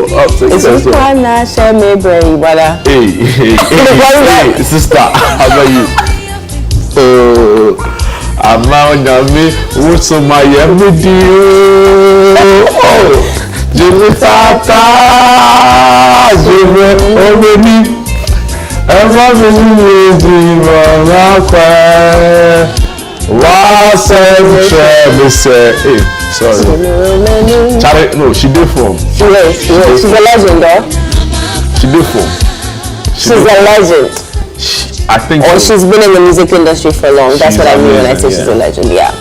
Hey, sister, how about you? I'm now me. What's on my everyday? Jimmy Tata, Jimmy, already. Everybody dream of what's hey, sorry. Charlie, no, she did form. She is. She's a legend, though. She did form. She's a legend. I think. Or she's been in the music industry for long. That's what I mean when I say she's a legend. Yeah.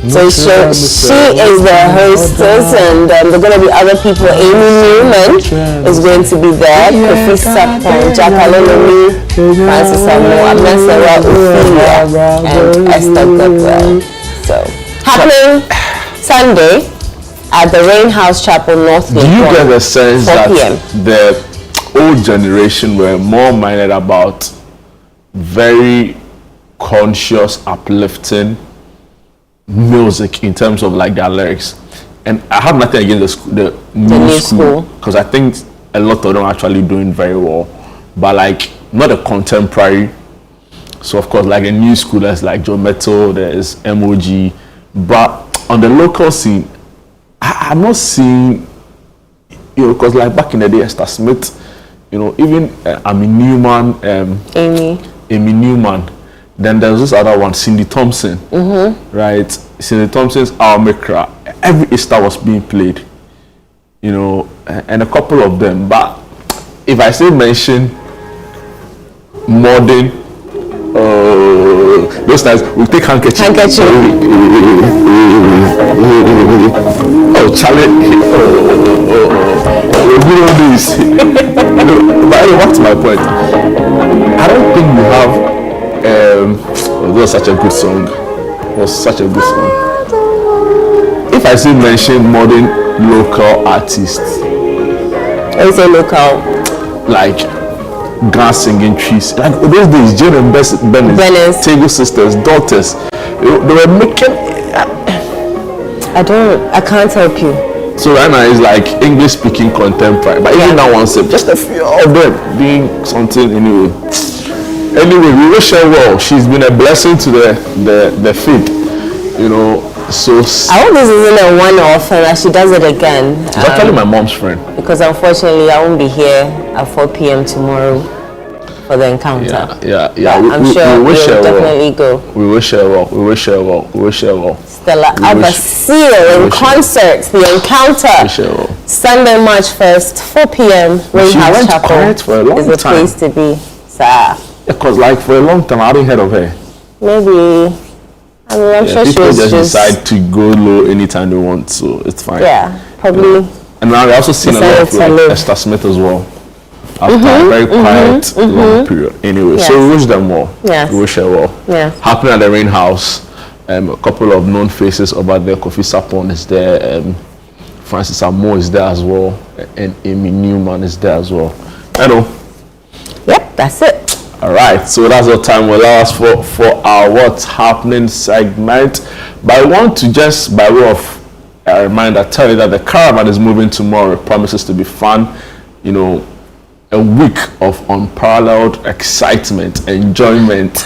So she is the hostess, and there are going to be other people. Amy Newman is going to be there. Kofi Sapon, Jacqueline, Francis Amo, Amessara Ophelia, and Esther Goodwell. So happening Sunday at the Rain House Chapel, North. Do you get the sense that the old generation were more minded about very conscious, uplifting music in terms of like their lyrics? And I have nothing against the new school, because I think a lot of them are actually doing very well, but like not a contemporary. So of course, like a new school, there's like Joe Metal, there's MOG, but on the local scene, I'm not seeing, because like back in the day, Esther Smith, even Amy Newman. Then there's this other one, Cindy Thompson, right? Cindy Thompson's Our Maker. Every Easter was being played, and a couple of them. But if I say mention modern, those times we take handkerchief. Oh, Charlie, we're good on this. But anyway, what's my point? I don't think we have. It was such a good song. If I say mention modern local artists, I would say local, like Gas Singing Trees, like those days, Jane and Bennis, Tego Sisters, Daughters, they were making. I can't help you. So right now it's like English speaking contemporary, but even that one said just a few of them doing something anyway. Anyway, we wish her well. She's been a blessing to the faith, So I hope this isn't a one-off and that she does it again. It's actually my mom's friend. Because unfortunately, I won't be here at 4 p.m. tomorrow for the encounter. Yeah. I'm sure we'll definitely go. We wish her well. Stella Abasile in concert, the encounter. Sunday, March 1st, 4 p.m. Rain House Chapel is the place to be. Sir. Because like for a long time I hadn't heard of her. Maybe. I'm sure she was just decide to go low anytime they want, so it's fine. Yeah, probably. And now we also seen a lot of like Esther Smith as well. After a very quiet long period. Anyway, so we wish them well. Yes. We wish her well. Yeah. Happening at the Rain House. A couple of known faces over there. Kofi Sapon is there. Francis Amo is there as well. And Amy Newman is there as well. Hello. Yep, that's it. All right, so that's the time will allow us for our What's Happening segment. But I want to just, by way of a reminder, tell you that the Caravan is moving tomorrow. It promises to be fun. a week of unparalleled excitement, enjoyment.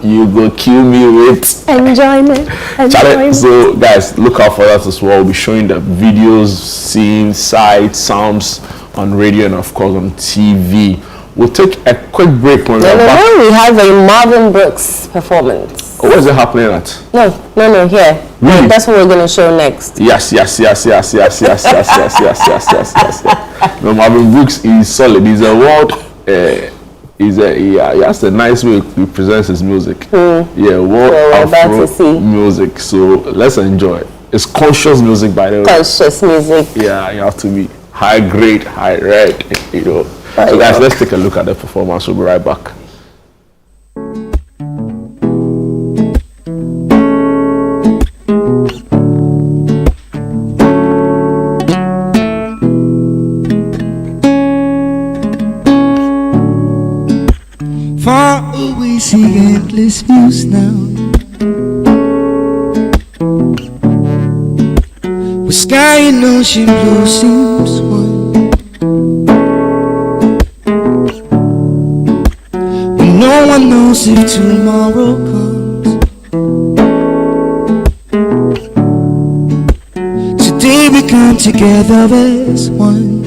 You go kill me with enjoyment. So guys, look out for that as well. We'll be showing the videos, scenes, sights, sounds on radio and of course on TV. We'll take a quick break when we're back. We have a Marvin Brooks performance. Oh, where is it happening at? No, here. Really? That's what we're going to show next. Yes. No, Marvin Brooks is solid. He's a world. He has a nice way he presents his music. Yeah, world Afro music. So let's enjoy it. It's conscious music, by the way. Conscious music. Yeah, you have to be high grade, high red. So guys, let's take a look at the performance. We'll be right back. Far away, see endless views now. With sky and ocean blue seems one. But no one knows if tomorrow comes. Today we come together as one.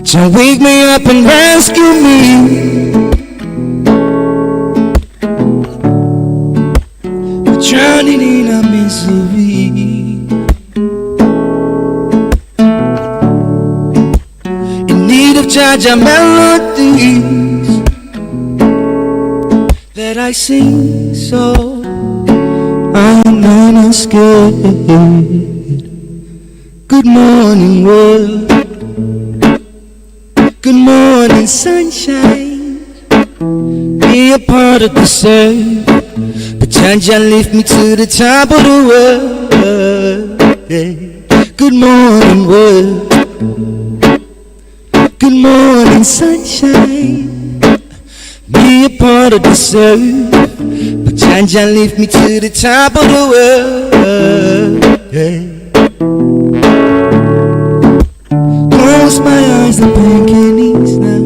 So wake me up and rescue me. We're drowning in our misery. In need of Jaja melodies that I sing, so I'm not scared. Good morning, world. Good morning, sunshine. Be a part of the sun. Pretend you lift me to the top of the world. Yeah. Good morning, world. Good morning, sunshine. Be a part of the sun. Pretend you lift me to the top of the world. Yeah. Close my eyes, the pain can ease now.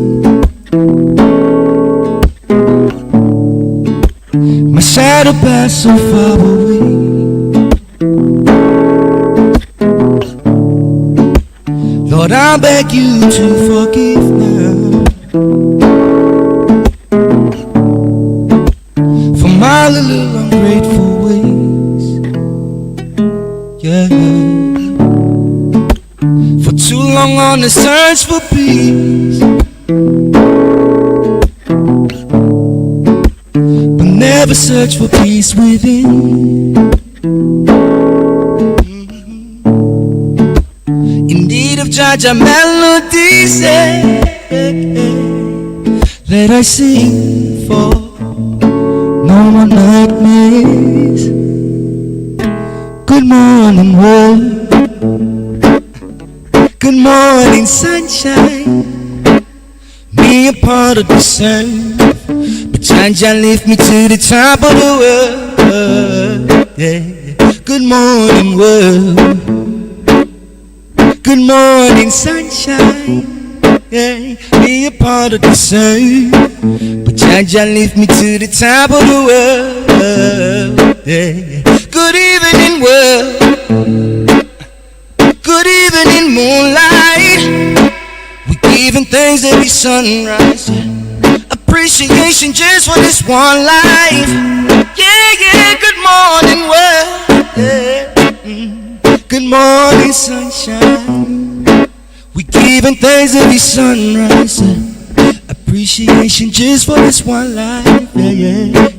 My shadow passed so far away. Lord, I beg you to forgive now for my little ungrateful ways. Yeah. Too long on the search for peace, but never search for peace within. In need of Jaja melodies that I sing for no more nightmares. Good morning, world. Good morning, sunshine. Be a part of the sun. Pretend you lift me to the top of the world. Yeah. Good morning, world. Good morning, sunshine. Yeah. Be a part of the sun. Pretend you lift me to the top of the world. Yeah. Good evening, world. Good evening, moonlight. We giving thanks every sunrise. Appreciation just for this one life. Yeah, good morning, world. Yeah. Good morning, sunshine. We giving thanks every sunrise. Appreciation just for this one life. Yeah.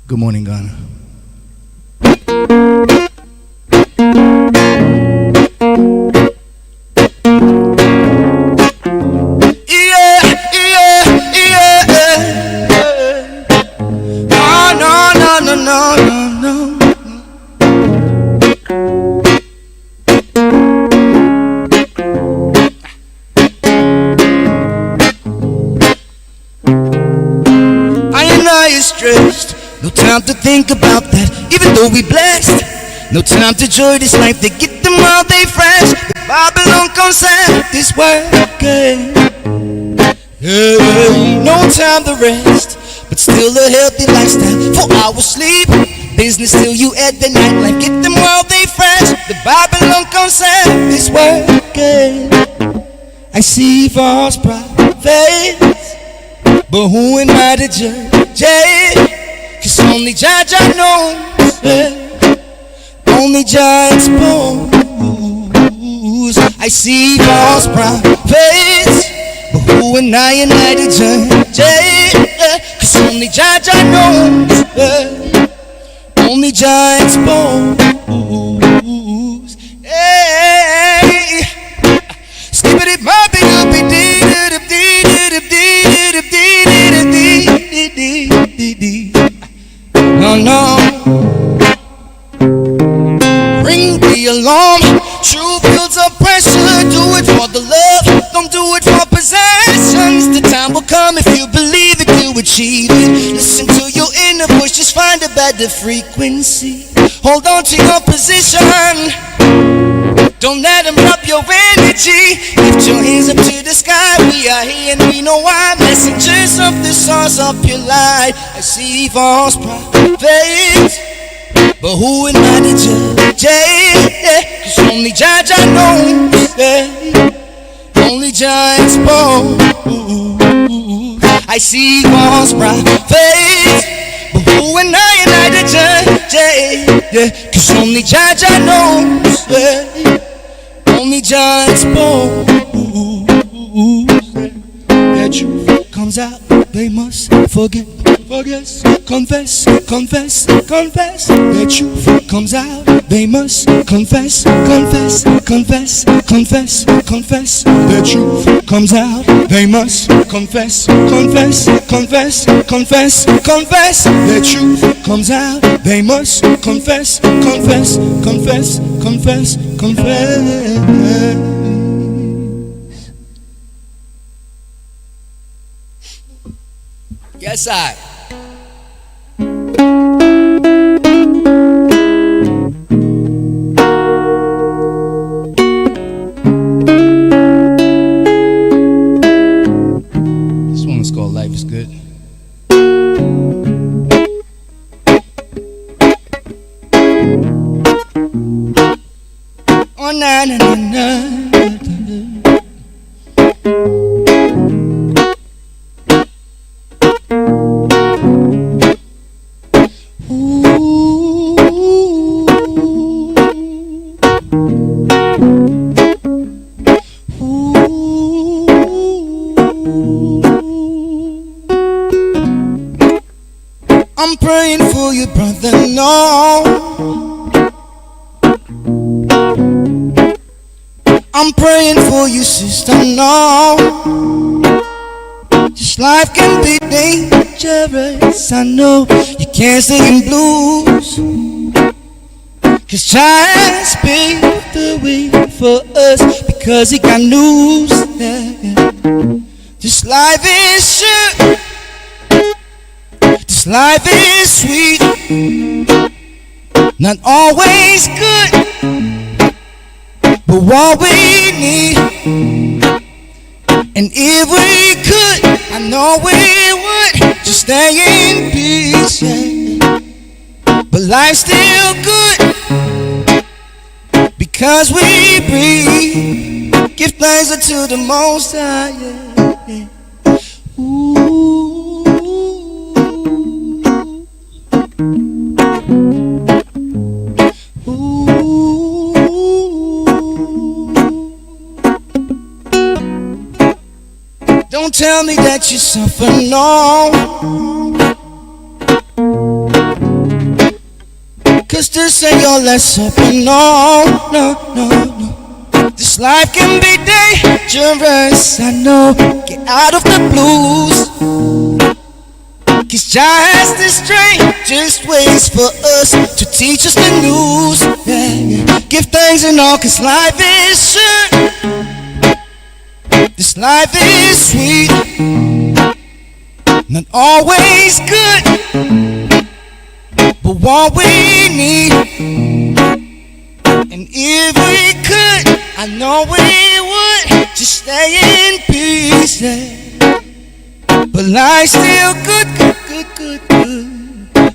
Good morning, Ghana. No. stressed. No time to think about that, even though we blessed. No time to enjoy this life, they get them while they fresh. The Babylon comes out this working. No time to rest, but still a healthy lifestyle. 4 hours sleep, business till you at the night life. Get them while they fresh. The Babylon comes out this working. I see false prophets, but who am I to judge? Cause only Jah knows. Only Jah expose. I see false prophets, but who am I to judge? Cause only Jah knows. Only Jah expose. Hey, skippity boppy doopy dee dee dee dee dee dee. No, no. Ring the alarm. True feels of pressure. Do it for the love. Don't do it for possessions. The time will come if you believe it, you achieve it. Listen to your inner voice. Just find a better frequency. Hold on to your position. Don't let them rob your energy. Lift your hands up to the sky. We are here and we know why. Messengers of the source of your light. I see false prophets, but who am I to judge? Cause only Jah knows. Only Jah expose. I see false prophets, but who am I to judge? Cause only Jah knows. Only Jah expose. The truth comes out, they must forget. Confess. The truth comes out, they must confess. The truth comes out, they must confess. The truth comes out, they must confess. Yes, I. This one is called Life is Good. Oh, na na na na. I'm praying for you, brother, no. I'm praying for you, sister, no. This life can be dangerous, I know. You can't stay in blues, cause Child's paved the way for us, because he got news. This life is short, this life is sweet, not always good, but what we need. And if we could, I know we would just stay in peace, yeah. But life's still good because we breathe. Give thanks unto the Most High, yeah. Ooh. Don't tell me that you suffer, no. Cause this ain't your last supper, no. This life can be dangerous, I know. Get out of the blues, cause Jah has the strangest ways for us to teach us the news, yeah. Give thanks and all, cause life is short, this life is sweet, Not always good, but what we need. And if we could, I know we would just stay in peace. But life's still good,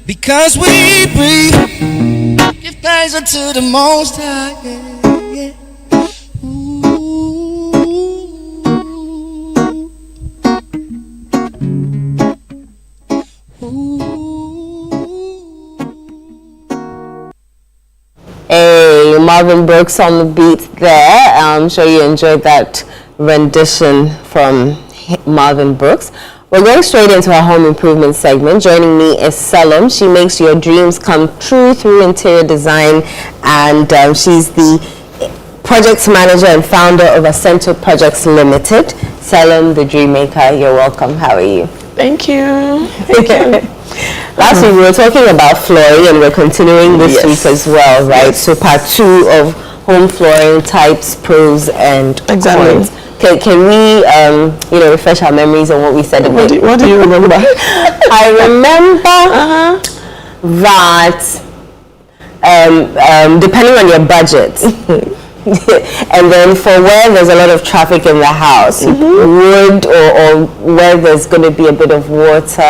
because we breathe. Give thanks unto the Most High. Hey, Marvin Brooks on the beat there. I'm sure you enjoyed that rendition from Marvin Brooks. We're going straight into our home improvement segment. Joining me is Selorm. She makes your dreams come true through interior design, and she's the project manager and founder of Accento Projects Limited. Selorm, the Dreammaker, you're welcome. How are you? Thank you. Last week we were talking about flooring, and we're continuing this week as well, right? Yes. So part 2 of home flooring types, pros and cons. Can we, refresh our memories on what we said about it? What do you remember? I remember that depending on your budget, and then for where there's a lot of traffic in the house, wood or where there's going to be a bit of water,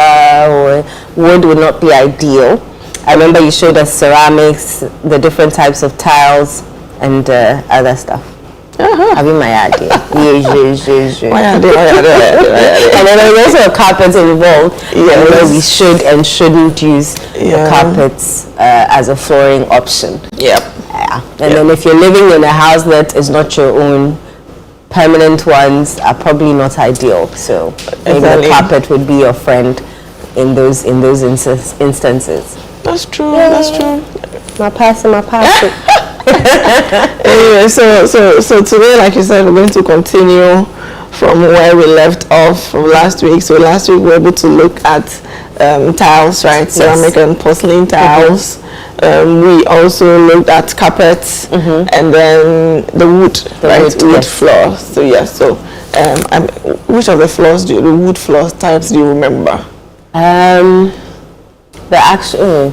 or wood would not be ideal. I remember you showed us ceramics, the different types of tiles, and other stuff. Having my idea. And then there's also carpets involved, where we should and shouldn't use the carpets as a flooring option. And then if you're living in a house that is not your own, permanent ones are probably not ideal. So maybe a carpet would be your friend in those instances. That's true. That's true. My passing. Anyway, so today, like you said, we're going to continue from where we left off from last week. So last week we were able to look at tiles, right? Ceramic and porcelain tiles. We also looked at carpets, and then the wood, wood floors. So which of the wood floor types do you remember? The actual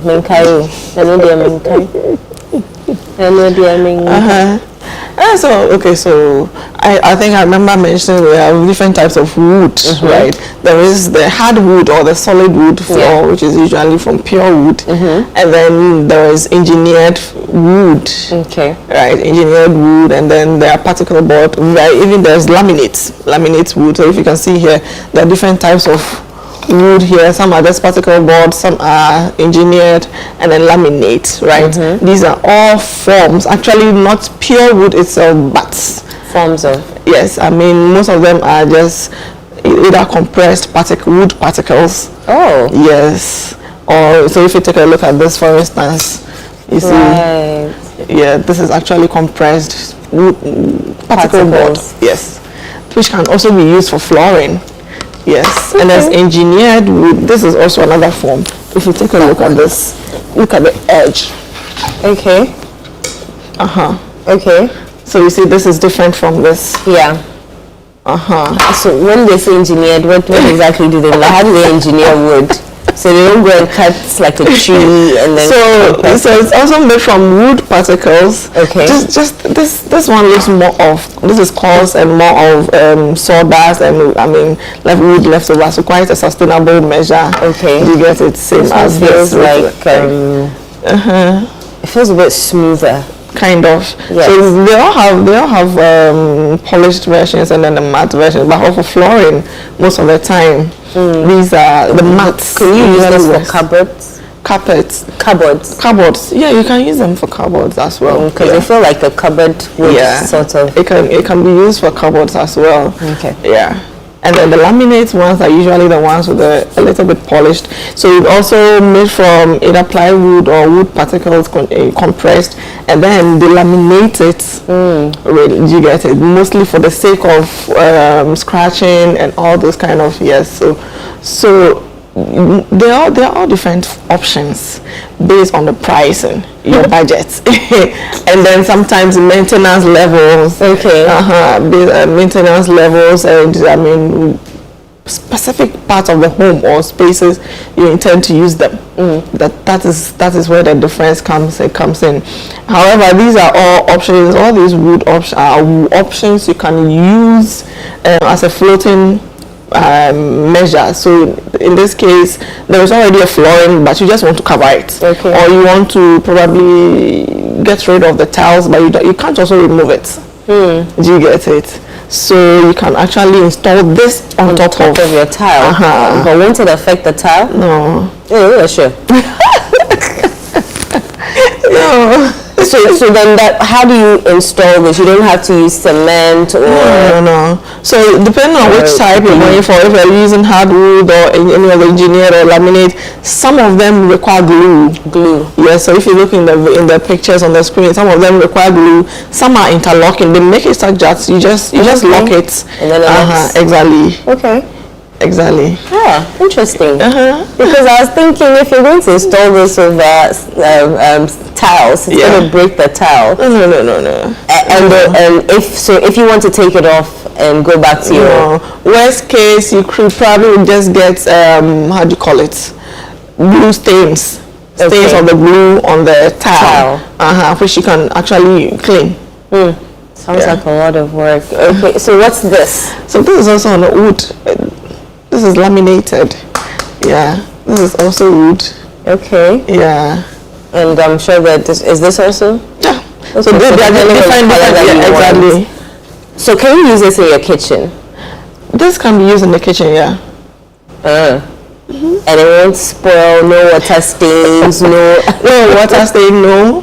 So I think I remember mentioning we have different types of wood, right? There is the hardwood or the solid wood floor, which is usually from pure wood, and then there is engineered wood, right? Engineered wood, and then there are particle board. Even there's laminate wood. So if you can see here, there are different types of wood here. Some are just particle board, some are engineered, and then laminate, right? These are all forms, actually not pure wood itself, but forms of. Yes, I mean most of them are just either compressed wood particles. Oh. Yes. Or so if you take a look at this, for instance, you see, yeah, this is actually compressed wood particle board. Yes, which can also be used for flooring. Yes, and as engineered wood, this is also another form. If you take a look at this, look at the edge. Okay. Okay. So you see this is different from this. Yeah. So when they say engineered, what exactly do they mean? How do they engineer wood? So they don't go and cut like a tree and then. So it's also made from wood particles. Okay. Just this one looks more of, this is coarse and more of sawdust and I mean like wood leftover. So quite a sustainable measure. Okay. You get it same as this. Like it feels a bit smoother. Kind of. Yes. So they all have polished versions and then the matte version, but all for flooring most of the time. These are the mats. Can you use them for cupboards? Cupboards. Yeah, you can use them for cupboards as well. Because I feel like a cupboard would sort of. It can be used for cupboards as well. Okay. Yeah. And then the laminate ones are usually the ones with a little bit polished. So it's also made from either plywood or wood particles compressed, and then they laminate it. You get it? Mostly for the sake of scratching and all those kind of So there are all different options based on the pricing, your budget, and then sometimes maintenance levels. Okay. Maintenance levels, and I mean specific parts of the home or spaces you intend to use them. That is where the difference comes in. However, these are all options. All these wood are options you can use as a floating measure. So in this case, there is already a flooring, but you just want to cover it, or you want to probably get rid of the tiles, but you can't also remove it. Do you get it? So you can actually install this on top of your tile. But won't it affect the tile? No. Yeah, sure. No. So then how do you install this? You don't have to use cement or... No. So depending on which type you're going for, if you're using hardwood or any other engineered or laminate, some of them require glue. Yes, so if you look in the pictures on the screen, some of them require glue. Some are interlocking. They make it such that you just lock it. And then exactly. Okay. Exactly. Ah, interesting. Because I was thinking, if you're going to install this with tiles, it's going to break the tile. No. And if you want to take it off and go back to your worst case, you could probably just get how do you call it? Glue stains. Stains of the glue on the tile. Which you can actually clean. Sounds like a lot of work. Okay, so what's this? So this is also on the wood. This is laminated. Yeah, this is also wood. Okay. Yeah. And I'm sure that is this also? Yeah. Okay, so they are different. Exactly. So can you use this in your kitchen? This can be used in the kitchen, yeah. And it won't spoil, no water stains, no water stain, no.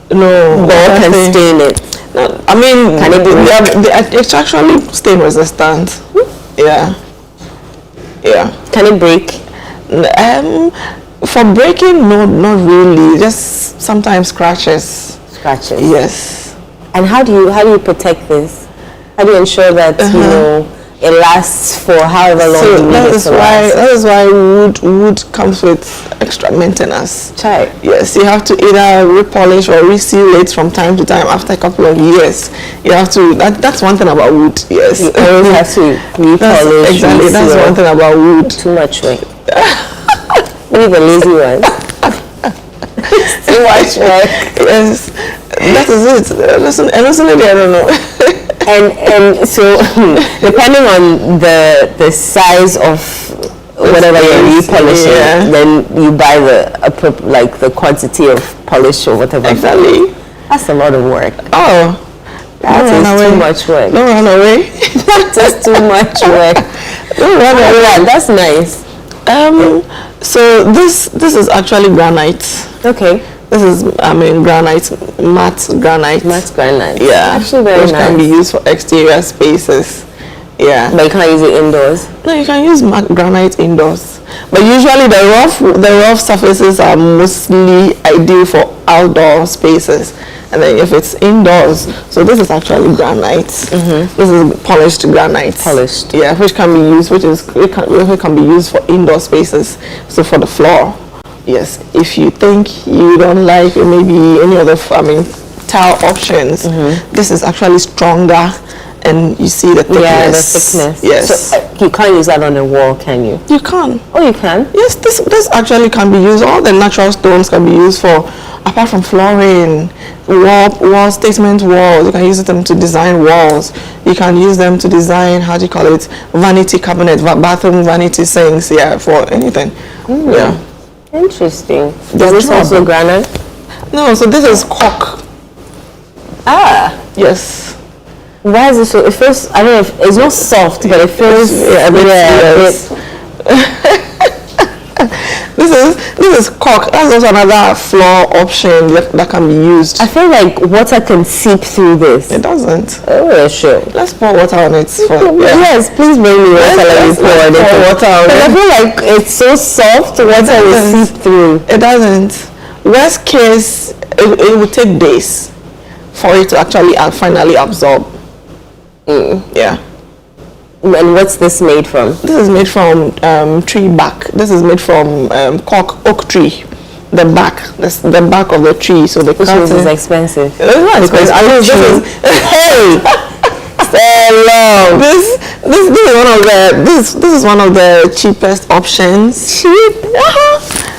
Ball can stain it. No, I mean, can it be? It's actually stain resistant. Yeah. Can it break? For breaking, no, not really. Just sometimes scratches. Yes. And how do you protect this? How do you ensure that it lasts for however long you need it to last? That is why wood comes with extra maintenance. Yes, you have to either repolish or reseal it from time to time after a couple of years. You have to. That's one thing about wood. Yes, you always have to repolish. Exactly, that's one thing about wood. Too much work. Maybe the lazy one. Too much work. Yes, that is it. Honestly, I don't know. And so depending on the size of whatever you're repolishing, then you buy the quantity of polish or whatever. Exactly. That's a lot of work. Oh, that is too much work. Don't run away. That's too much work. Don't run away. That's nice. So this is actually granite. Okay. This is, granite, matte granite. Matte granite. Yeah. Actually very nice. Which can be used for exterior spaces. Yeah. But you can't use it indoors? No, you can use matte granite indoors. But usually the rough surfaces are mostly ideal for outdoor spaces. And then if it's indoors, so this is actually granite. This is polished granite. Polished. Yeah, which can be used, which can be used for indoor spaces. So for the floor. Yes, if you think you don't like maybe any other, tile options, this is actually stronger, and you see the thickness. Yeah, the thickness. Yes. So you can't use that on a wall, can you? You can. Oh, you can? Yes, this actually can be used. All the natural stones can be used for, apart from flooring, wall statement walls. You can use them to design walls. You can use them to design, vanity cabinet, bathroom vanity sinks. Yeah, for anything. Yeah. Interesting. Is this also granite? No, so this is cork. Yes. Why is it so? It feels, I don't know, if it's not soft, but it feels a bit. This is cork. That's also another floor option that can be used. I feel like water can seep through this. It doesn't. Oh, sure. Let's pour water on it. Yes, please bring me water. Let me pour water on it. I feel like it's so soft, water will seep through. It doesn't. Worst case, it would take days for it to actually finally absorb. Yeah. And what's this made from? This is made from tree bark. This is made from oak tree. The bark of the tree. So the which is expensive. It's not expensive. Hey, Selorm. This is one of the cheapest options.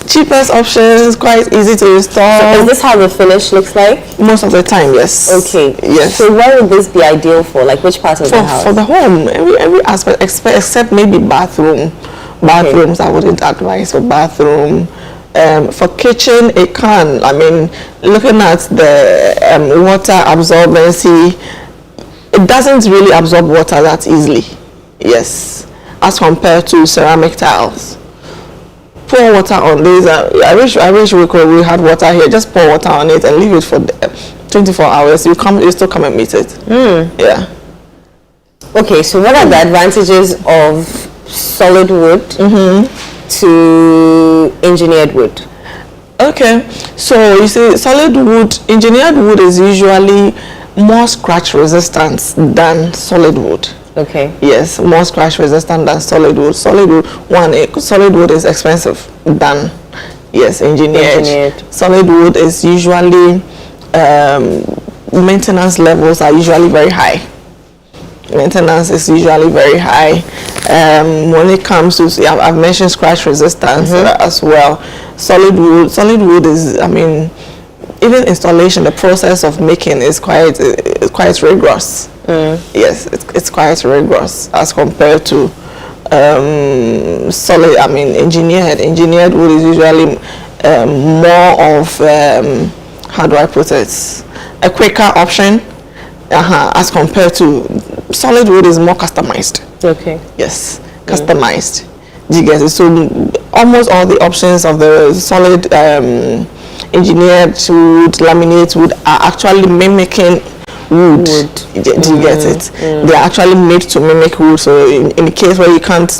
Cheapest options, quite easy to install. So is this how the finish looks like? Most of the time, yes. Okay. Yes. So what would this be ideal for? Like which part of the house? For the home, every aspect, except maybe bathroom. Bathrooms, I wouldn't advise for bathroom. For kitchen, it can. I mean, looking at the water absorbency, it doesn't really absorb water that easily. Yes, as compared to ceramic tiles. Pour water on this. I wish we had water here. Just pour water on it and leave it for 24 hours. You still come and meet it. Yeah. Okay, so what are the advantages of solid wood to engineered wood? Okay, so you see, solid wood, engineered wood is usually more scratch resistant than solid wood. Okay. Yes, more scratch resistant than solid wood. Solid wood is expensive than engineered. Solid wood is usually maintenance levels are usually very high. Maintenance is usually very high. When it comes to, I've mentioned scratch resistance as well. Solid wood is, I mean, even installation, the process of making is quite rigorous. Yes, it's quite rigorous as compared to solid. I mean, engineered wood is usually more of how do I put it? A quicker option as compared to solid wood is more customized. Okay. Yes, customized. Do you get it? So almost all the options of the solid engineered wood, laminate wood are actually mimicking wood. Do you get it? They're actually made to mimic wood. So in the case where you can't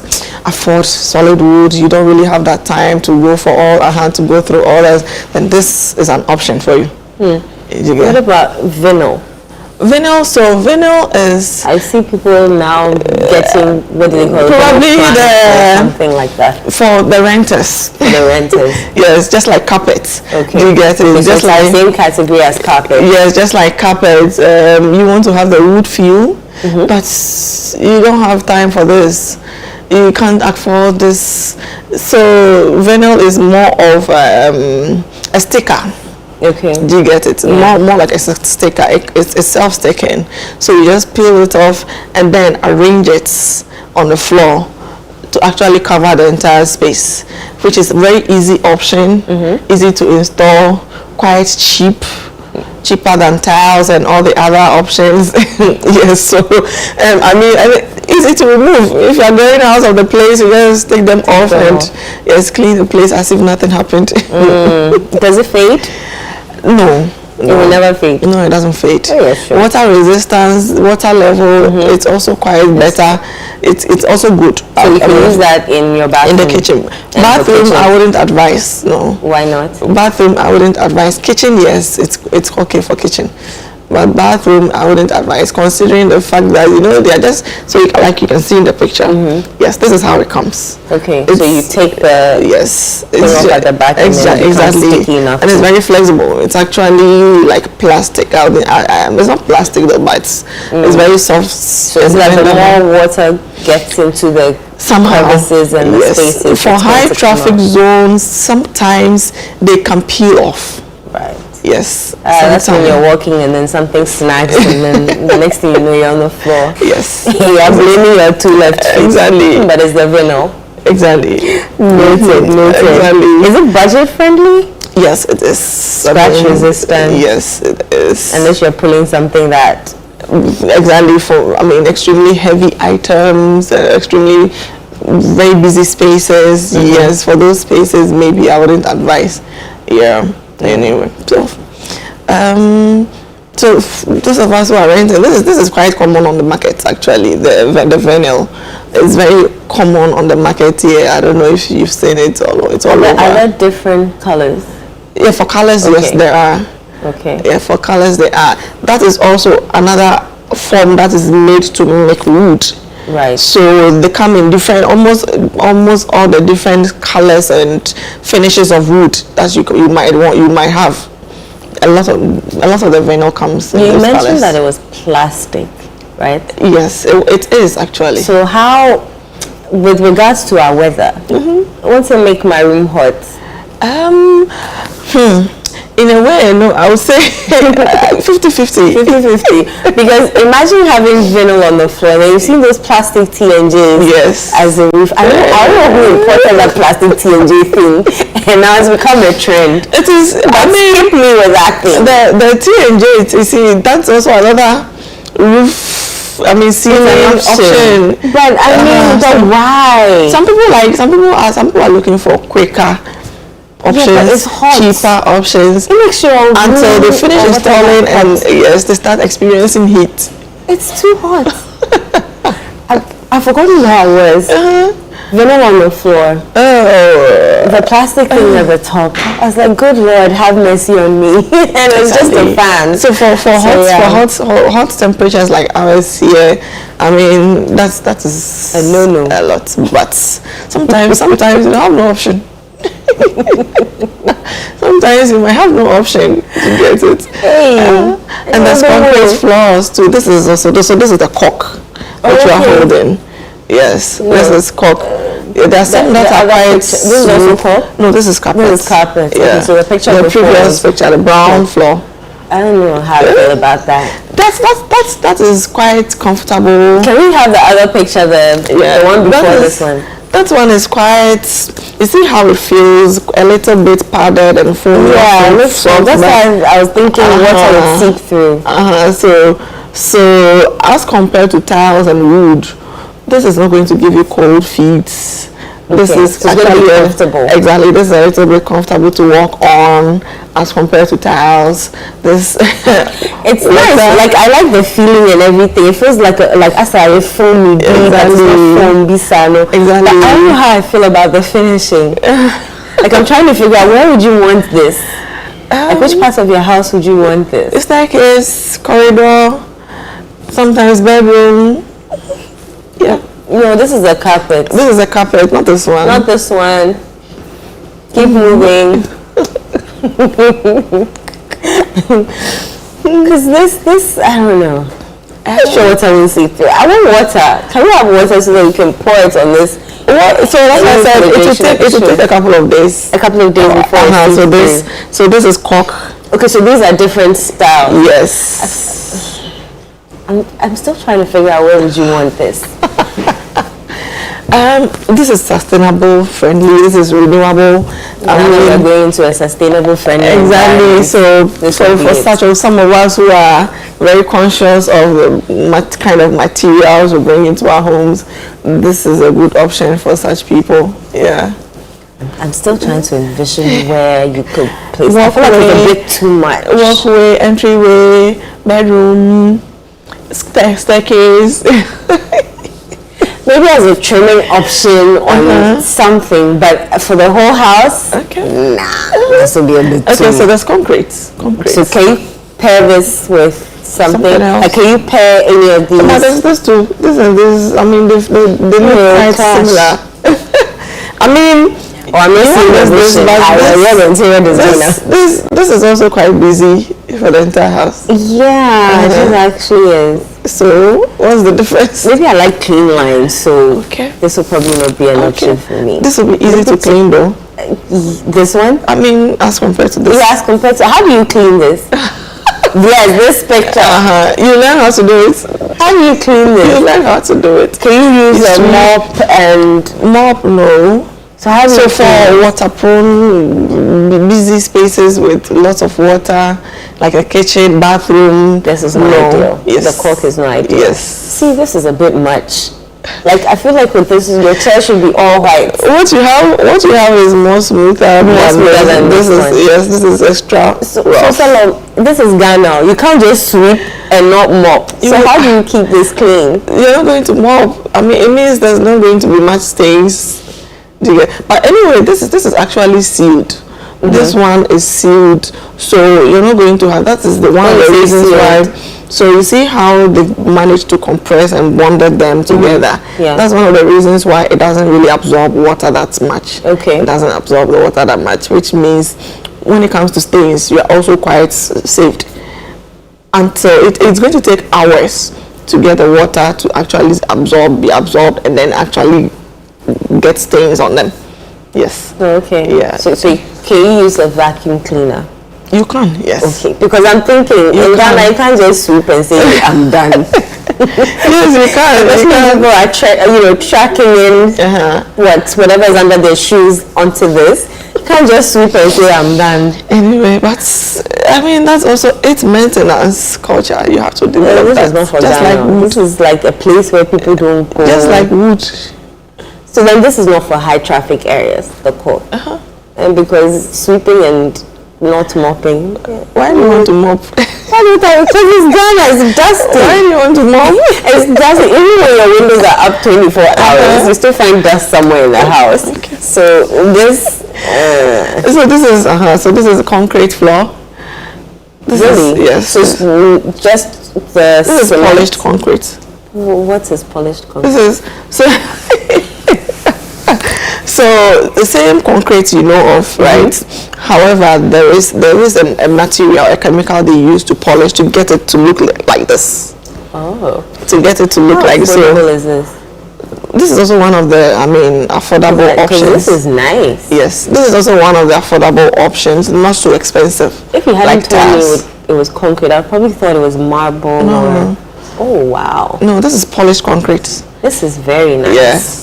afford solid wood, you don't really have that time to go for to go through all that, then this is an option for you. What about vinyl? Vinyl is... I see people now getting, what do they call it? Probably something like that. For the renters. Yes, just like carpets. Okay. Do you get it? It's just like the same category as carpet. Yes, just like carpets. You want to have the wood feel, but you don't have time for this. You can't afford this. So vinyl is more of a sticker. Okay. Do you get it? More like a sticker. It's self-sticking. So you just peel it off and then arrange it on the floor to actually cover the entire space, which is a very easy option, easy to install, quite cheaper than tiles and all the other options. Yes, so I mean, easy to remove. If you're going out of the place, you just take them off and clean the place as if nothing happened. Does it fade? No. It will never fade. No, it doesn't fade. Oh, yeah, sure. Water resistance, water level, it's also quite better. It's also good. So you can use that in your bathroom? In the kitchen. Bathroom, I wouldn't advise. No. Why not? Bathroom, I wouldn't advise. Kitchen, yes, it's okay for kitchen. But bathroom, I wouldn't advise, considering the fact that, they are just, so like you can see in the picture. Yes, this is how it comes. Okay, so you take the thing off at the back and then it becomes sticky enough. And it's very flexible. It's actually like plastic. It's not plastic though, but it's very soft. So it's like the more water gets into the crevices and the spaces. For high traffic zones, sometimes they can peel off. Right. Yes. That's when you're walking and then something snags and then the next thing you know you're on the floor. Yes. You're blaming your two left feet. Exactly. But it's the vinyl. Exactly. Noted. Exactly. Is it budget friendly? Yes, it is. Scratch resistant? Yes, it is. Unless you're pulling something that... Exactly, for, extremely heavy items, extremely very busy spaces. Yes, for those spaces, maybe I wouldn't advise. Yeah. Anyway, so those of us who are renting, this is quite common on the market actually. The vinyl is very common on the market here. I don't know if you've seen it all. It's all over. Are there different colors? Yeah, for colors, yes, there are. Okay. Yeah, for colors, there are. That is also another form that is made to make wood. Right. So they come in different, almost all the different colors and finishes of wood that you might have. A lot of the vinyl comes in those colors. You mentioned that it was plastic. right? Yes, it is actually. So how, with regards to our weather, I want to make my room hot. In a way, no, I would say 50-50. 50-50. Because imagine having vinyl on the floor, then you see those plastic T&Js Yes. as a roof. I don't know who imported that plastic T&J thing, and now it's become a trend. It is, But skip me with that thing. the T&J, you see, that's also another roof, ceiling option. But but why? Some people are looking for quicker options, but it's hot. cheaper options, It makes your until they finish room or installing whatever and yes, they start experiencing heat. it's too hot. I've forgotten where I was. Vinyl on the floor. Oh, The plastic thing at the top. I was like, good Lord, have mercy on me. And it was just a fan. So for hot temperatures like ours here, that is A no-no. a lot. But sometimes you have no option. Sometimes you might have no option to get it. And there's concrete floors too. This is the cork that you are holding. Yes, this is cork. There are some that are quite. This is also cork? No, this is carpet. This is carpet. Yeah. Okay, so the picture the before previous picture, the brown floor. I don't know how I feel about that. That is quite comfortable. Can we have the other picture, the one before this one? That one is quite. You see how it feels a little bit padded and foamy. Yeah, that's why I was thinking what I would seek through. So as compared to tiles and wood, this is not going to give you cold feet. This is so it's going to be comfortable. Exactly, this is a little bit comfortable to walk on as compared to tiles. This it's nice. Like I like the feeling and everything. It feels like a foamy foam bisano. Exactly. But I don't know how I feel about the finishing. Like I'm trying to figure out where would you want this? Like which parts of your house would you want this? Staircase, corridor, sometimes bedroom. Yeah. No, this is a carpet. This is a carpet, not this one. Not this one. Keep moving. Because this, I don't know. I'm not sure what I will see through. I want water. Can we have water so that we can pour it on this? So that's why I said it will take a couple of days. A couple of days before. So this is cork. Okay, so these are different styles. Yes. I'm still trying to figure out where would you want this. This is sustainable, friendly. This is renewable. We're going into a sustainable, friendly. Exactly. So for some of us who are very conscious of the kind of materials we bring into our homes, this is a good option for such people. Yeah. I'm still trying to envision where you could place it. I feel like it's a bit too much. Walkway, entryway, bedroom, staircase. Maybe as a trimming option on something, but for the whole house, this will be a bit too. Okay, so there's concrete. So can you pair this with something else? Like, can you pair any of these? No, there's this too. This and this. They look quite similar. This is also quite busy for the entire house. Yeah, it actually is. So, what's the difference? Maybe I like clean lines, so okay. This will probably not be an option for me. This will be easy to clean though. This one? As compared to this. Yeah, as compared to, how do you clean this? Yes, this picture. You learn how to do it. How do you clean this? You learn how to do it. Can you use a mop and... Mop, no. So how do you for water-prone, busy spaces with lots of water, like a kitchen, bathroom. This is not ideal. Yes. The cork is not ideal. Yes. See, this is a bit much. Like, I feel like with this, your chair should be all white. What you have is more smoother than this one. Yes, this is extra. So this is Ghana. You can't just sweep and not mop. So how do you keep this clean? You're not going to mop. It means there's not going to be much stains. But anyway, this is actually sealed. Mm-hmm. This one is sealed, so you're not going to have. That is one of the reasons why. So you see how they managed to compress and bonded them together. Mm-hmm. Yeah. That's one of the reasons why it doesn't really absorb water that much. Okay. It doesn't absorb the water that much, which means when it comes to stains, you are also quite saved. And so it's going to take hours to get the water to actually be absorbed, and then actually get stains on them. Yes. Okay. Yeah. So can you use a vacuum cleaner? You can, yes. Okay, because I'm thinking in Ghana I can't just sweep and say I'm done. Yes, you can. Especially people are tracking in whatever is under their shoes onto this. You can't just sweep and say I'm done. Anyway, but I mean that's also it's maintenance culture. You have to develop This that. is not for just Ghana. like wood. This is like a place where people don't go. Just like wood. So then this is not for high traffic areas, the code. And because sweeping and not mopping. Why do you want to mop? Why do you think? Because it's Ghana, it's dusty. Why do you want to mop? It's dusty. Even when your windows are up 24 hours, you still find dust somewhere in the house. Okay. So this... So this is a concrete floor. This really? is, yes. So it's just the This is cement. polished concrete. What is polished concrete? This is so. So the same concrete you know of, right? However, there is a material, a chemical they use to polish to get it to look like this. Oh. To get it to look How like affordable so. is this? This is also one of the, affordable Because options. this is nice. Yes, this is also one of the affordable options, not so expensive. If you hadn't like told me tiles. it was concrete, I probably thought it was marble. Or, oh wow, No, this is polished concrete. this is very nice. Yes.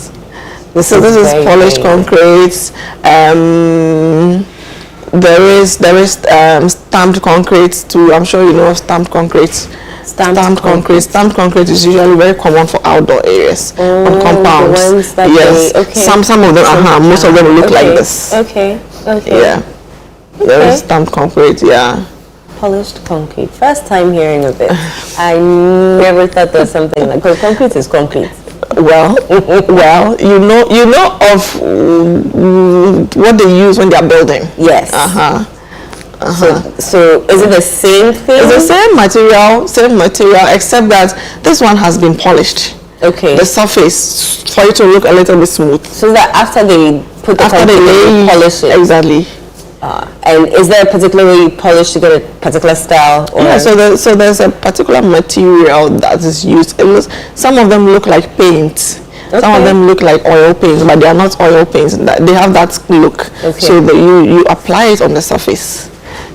This So this is very, polished very concrete. There is stamped concrete too. I'm sure you know of stamped concrete. Stamped concrete. Stamped concrete is usually very common for outdoor areas on compounds. The ones that yes. okay. Some of them. Most of them look like this. Okay. Yeah. There is stamped concrete. Yeah. Polished concrete. First time hearing of it. I never thought there was something like, because concrete is concrete. Well, you know of what they use when they are building. Yes. So is it the same thing? It's the same material, except that this one has been polished. Okay. The surface for it to look a little bit smooth. So that after they put the After concrete, they polish it. exactly. And is there a particular way you polish to get a particular style? Or Yeah. So there's a particular material that is used. Some of them look like paint. Some of Okay. them look like oil paints, but they are not oil paints. They have that look. Okay. So you apply it on the surface.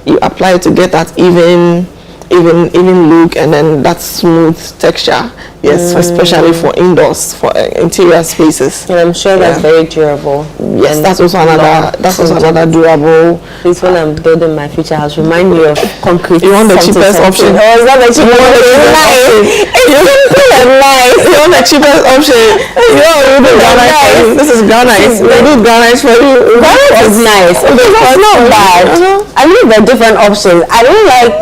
You apply it to get that even look, and then that smooth texture. Yes, especially for indoors, for interior spaces. And I'm sure that's very durable. Yes, And that's also another durable. Please, when I'm building my future house, remind me of concrete. You want the cheapest option? Oh, it's not the cheapest option. It's nice. It's simple and nice. You want the cheapest option? We do granite. This is granite. We do granite for you. Granite is nice. Okay, that's not bad. I mean, there are different options. I don't like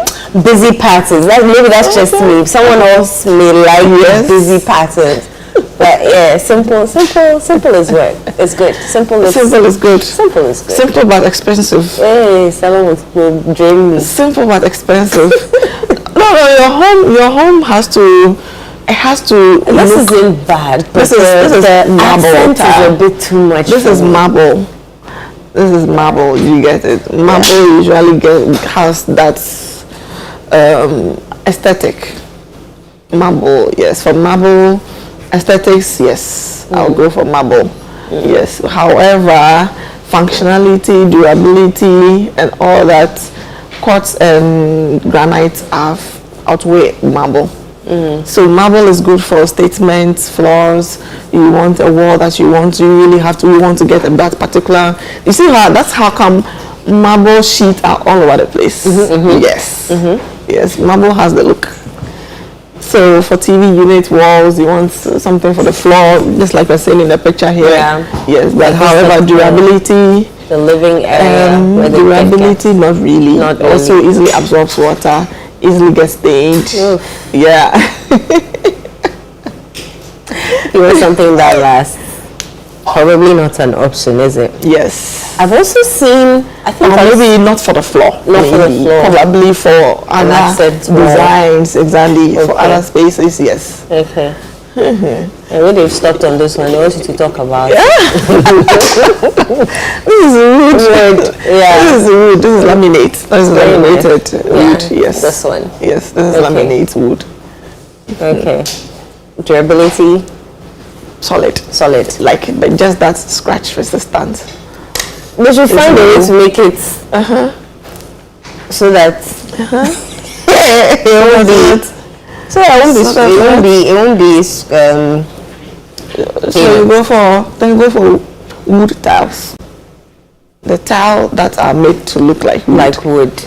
busy patterns. Maybe that's just me. Someone else may like busy patterns. But yeah, simple is work. It's good. Simple is good. Simple is good. Simple but expensive. Hey, someone will drain me. Simple but expensive. No, your home has to. It has to. This isn't bad. This is marble. Accent is a bit too much. This is marble. This is marble. You get it. Marble usually has that aesthetic. Marble, yes. For marble aesthetics, yes. I'll go for marble. Yes. However, functionality, durability, and all that, quartz and granite outweigh marble. So marble is good for statements, floors. You want a wall that you want to get that particular. You see that's how come marble sheets are all over the place. Yes. Yes, marble has the look. So for TV unit walls, you want something for the floor, just like we're saying in the picture here. Yeah. Yes, but however, durability. The living area. Where the Durability, not really. Not also easily absorbs water, easily gets stained. Oof. Yeah. You want something that lasts. Probably not an option, is it? Yes. I've also seen, I think Maybe not for the floor. Not for the floor. Probably for other accent wall. designs, exactly. For Okay. other spaces, yes. Okay. And when they've stopped on this one, they want you to talk about it. This is wood. Yeah. This is wood. This is laminate. This is Very laminated nice. wood. Yeah. Yes. This one. Yes, this is Okay. laminate wood. Okay. Durability? Solid. Like just that scratch resistant. But you find a way to make it so that it won't be so you go for wood tiles. The tile that are made to look like wood.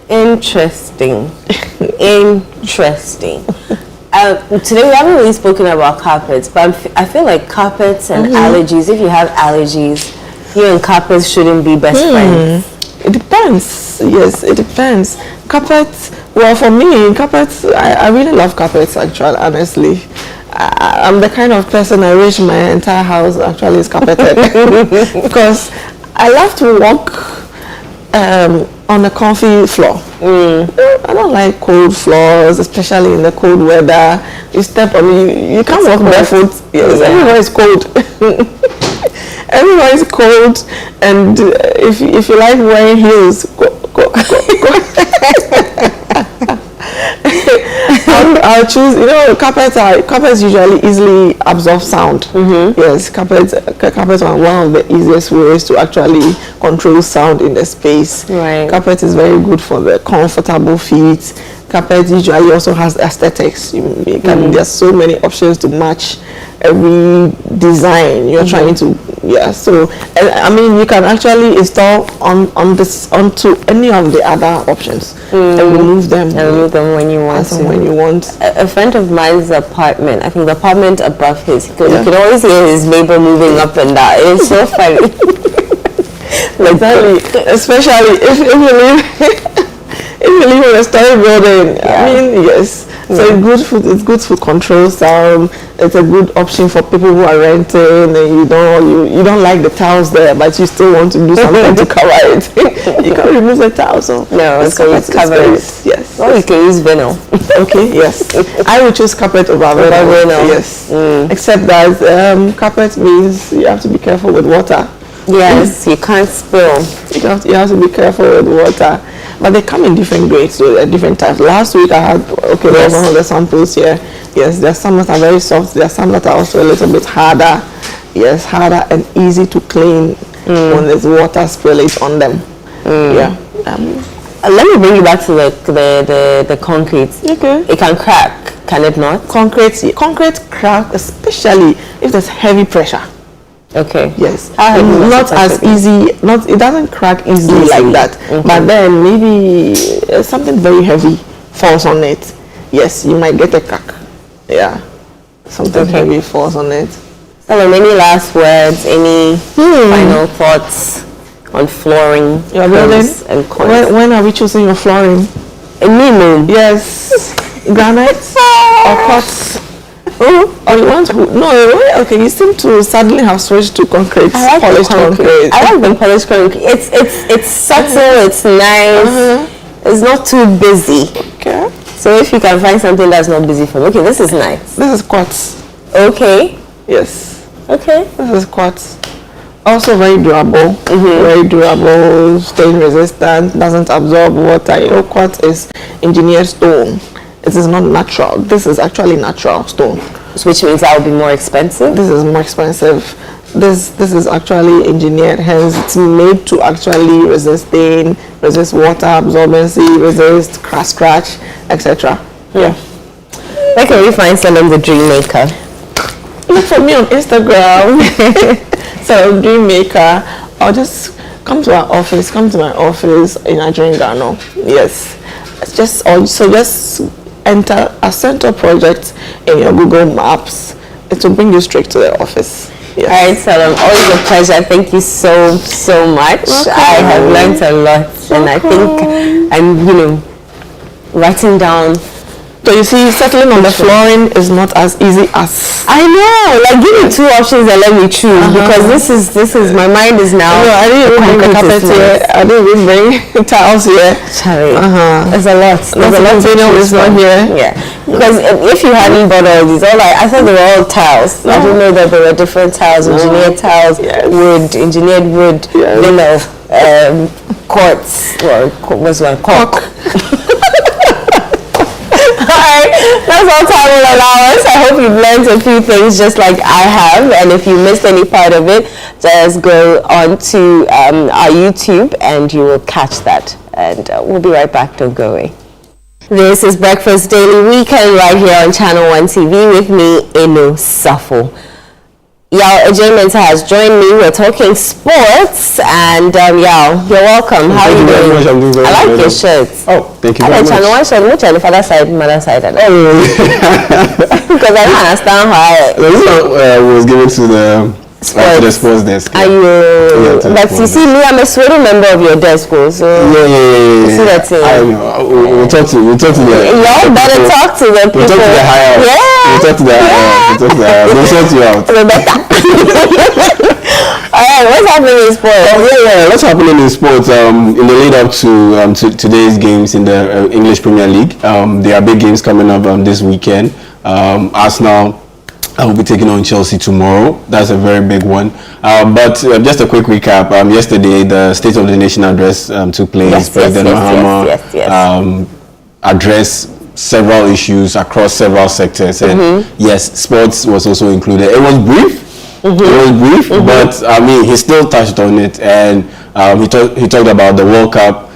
Interesting. Interesting. Today we haven't really spoken about carpets, but I feel like carpets and allergies, if you have allergies, you and carpets shouldn't be best friends. It depends. Yes, it depends. Carpets, well, for me, carpets, I really love carpets, actually, honestly. I'm the kind of person I wish my entire house actually is carpeted. Because I love to walk on a comfy floor. I don't like cold floors, especially in the cold weather. You step on it, you can't walk barefoot. Yes, everywhere is cold. Everywhere is cold, and if you like wearing heels, go. I'll choose. Carpets usually easily absorb sound. Yes, carpets are one of the easiest ways to actually control sound in the space. Right. Carpet is very good for the comfortable feet. Carpet usually also has aesthetics. There's so many options to match every design you're trying to. Yeah, so I mean, you can actually install onto any of the other options and remove them. When you want to. When you want. A friend of mine's apartment, I think the apartment above his, you can always hear his neighbor moving up and down. It's so funny. Especially if you live in a story building. I mean, yes. So it's good for control sound. It's a good option for people who are renting and you don't like the tiles there, but you still want to do something to cover it. You can remove the tiles. So it's covered. Yes. Or you can use vinyl. Okay. Yes. I would choose carpet over vinyl. Yes. Except that carpet means you have to be careful with water. Yes, you can't spill. You have to be careful with water. But they come in different grades, so different types. Last week I had one of the samples here. Yes, there are some that are very soft. There are some that are also a little bit harder. Yes, harder and easy to clean when there's water spillage on them. Yeah. Let me bring you back to the concrete. Okay. It can crack, can it not? Concrete crack, especially if there's heavy pressure. Okay. Yes. Not as easy. It doesn't crack easily like that. But then maybe something very heavy falls on it. Yes, you might get a crack. Yeah. Something heavy falls on it. So, any last words? Any final thoughts on flooring? Your building. And when are we choosing your flooring? In Mimu. Yes. Granite or quartz. You want to? No, okay. You seem to suddenly have switched to concrete. I like polished concrete. I like the polished concrete. It's subtle. It's nice. It's not too busy. Okay. So if you can find something that's not busy for me, okay, this is nice. This is quartz. Okay. Yes. Okay. This is quartz. Also very durable. Very durable, stain resistant, doesn't absorb water. Quartz is engineered stone. It is not natural. This is actually natural stone. Which means that would be more expensive? This is more expensive. This is actually engineered, hence it's made to actually resist stain, resist water absorbency, resist scratch, etc. Yeah. Where can we find Selorm the Dreammaker? Look for me on Instagram. Selorm Dreammaker. Or just come to our office. Come to my office in Ghana. Yes. Just enter Accento Projects in your Google Maps. It will bring you straight to the office. Yes. All right, Selorm, always a pleasure. Thank you so much. Welcome. I have learned a lot, and I think I'm, writing down. So you see, settling on the flooring is not as easy as. I know. Like, give me two options and let me choose because this is my mind is now. No, I didn't even bring the carpet here. I didn't even bring tiles here. Sorry. There's a lot. There's a lot. Vinyl is not here. Yeah. Because if you hadn't bought all these, I thought they were all tiles. I didn't know that there were different tiles, engineered tiles, wood, engineered wood, vinyl, quartz, or what's one? Cork. Alright, That's all time will allow us. I hope you've learned a few things just like I have. And if you missed any part of it, just go on to our YouTube and you will catch that. And we'll be right back. Don't go away. This is Breakfast Daily Weekend right here on ChannelOne TV with me, Inu Safo. Y'all, Enjoyment has joined me. We're talking sports, and y'all, you're welcome. How are you doing? I'm doing very I like your shirts. Oh, thank you very much. Channel 1 shirt, which on the father side, mother side? Because I don't understand why. This one was given to the sports desk. Are you? But you see, me, I'm a sweaty member of your desk, so yeah. You see that thing? I know. We'll talk to the. Y'all better talk to the people. We'll talk to the higher. Yeah. We'll talk to the higher. We'll sort you out. All right, what's happening in sports? What's happening in sports? In the lead up to today's games in the English Premier League, there are big games coming up this weekend. Arsenal will be taking on Chelsea tomorrow. That's a very big one. But just a quick recap. Yesterday, the State of the Nation address took place. President Mahama addressed several issues across several sectors, and yes, sports was also included. It was brief. It was brief, but I mean, he still touched on it, and he talked about the World Cup.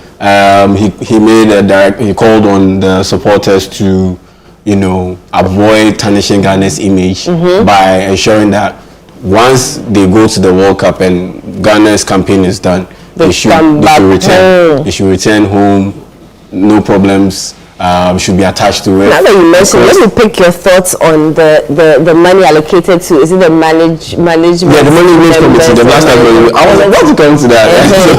He made he called on the supporters to, avoid tarnishing Ghana's image by ensuring that once they go to the World Cup and Ghana's campaign is done, they should return home, no problems. Should be attached to it. Now that you mentioned, let me pick your thoughts on the money allocated to, is it the management? Yeah, the management committee, the last time I was about to come to that.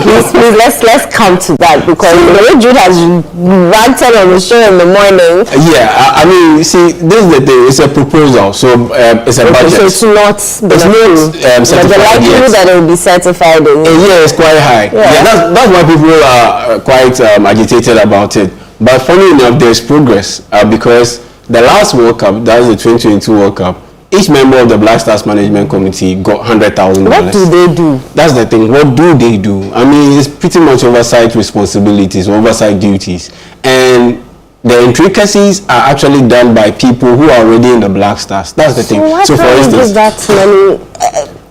Please, let's come to that, because the way Jude has ranted on the show in the morning. Yeah, I mean, see, this is the thing. It's a proposal, so it's a budget. So it's not certified. But the likelihood that it will be certified is quite high. Yeah, that's why people are quite agitated about it. But funny enough, there's progress because the last World Cup, that was the 2022 World Cup, each member of the Black Stars Management Committee got $100,000. What do they do? That's the thing. What do they do? I mean, it's pretty much oversight responsibilities, oversight duties. And the intricacies are actually done by people who are already in the Black Stars. That's the thing. So for instance, that money...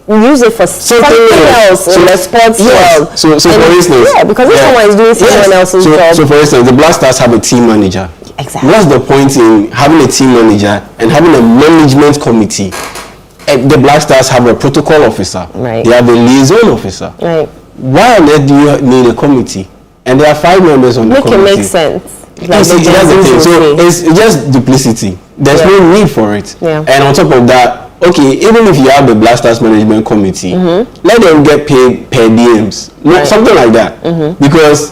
use it for something else in the sports world. So for instance, because if someone is doing someone else's job. So for instance, the Black Stars have a team manager. Exactly. What's the point in having a team manager and having a management committee? The Black Stars have a protocol officer. Right. They have a liaison officer. Right. Why on earth do you need a committee? And there are 5 members on the committee. Make it make sense. That's the thing. So it's just duplicity. There's no need for it. Yeah. And on top of that, okay, even if you have the Black Stars Management Committee, let them get paid per diems, something like that, because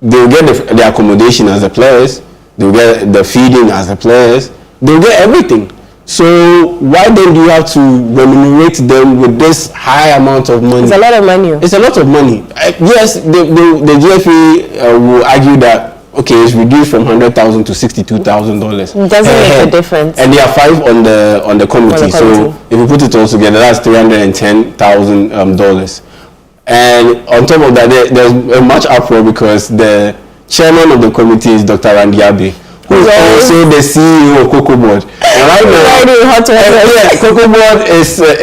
they'll get the accommodation as the players, they'll get the feeding as the players, they'll get everything. So why then do you have to remunerate them with this high amount of money? It's a lot of money. It's a lot of money. Yes, the GFA will argue that, okay, it's reduced from $100,000 to $62,000. It doesn't make a difference. And there are 5 on the committee. So if you put it all together, that's $310,000. And on top of that, there's a much uproar because the chairman of the committee is Dr. Randy Abe, who is also the CEO of Cocoa Board. And right now, Cocoa Board is not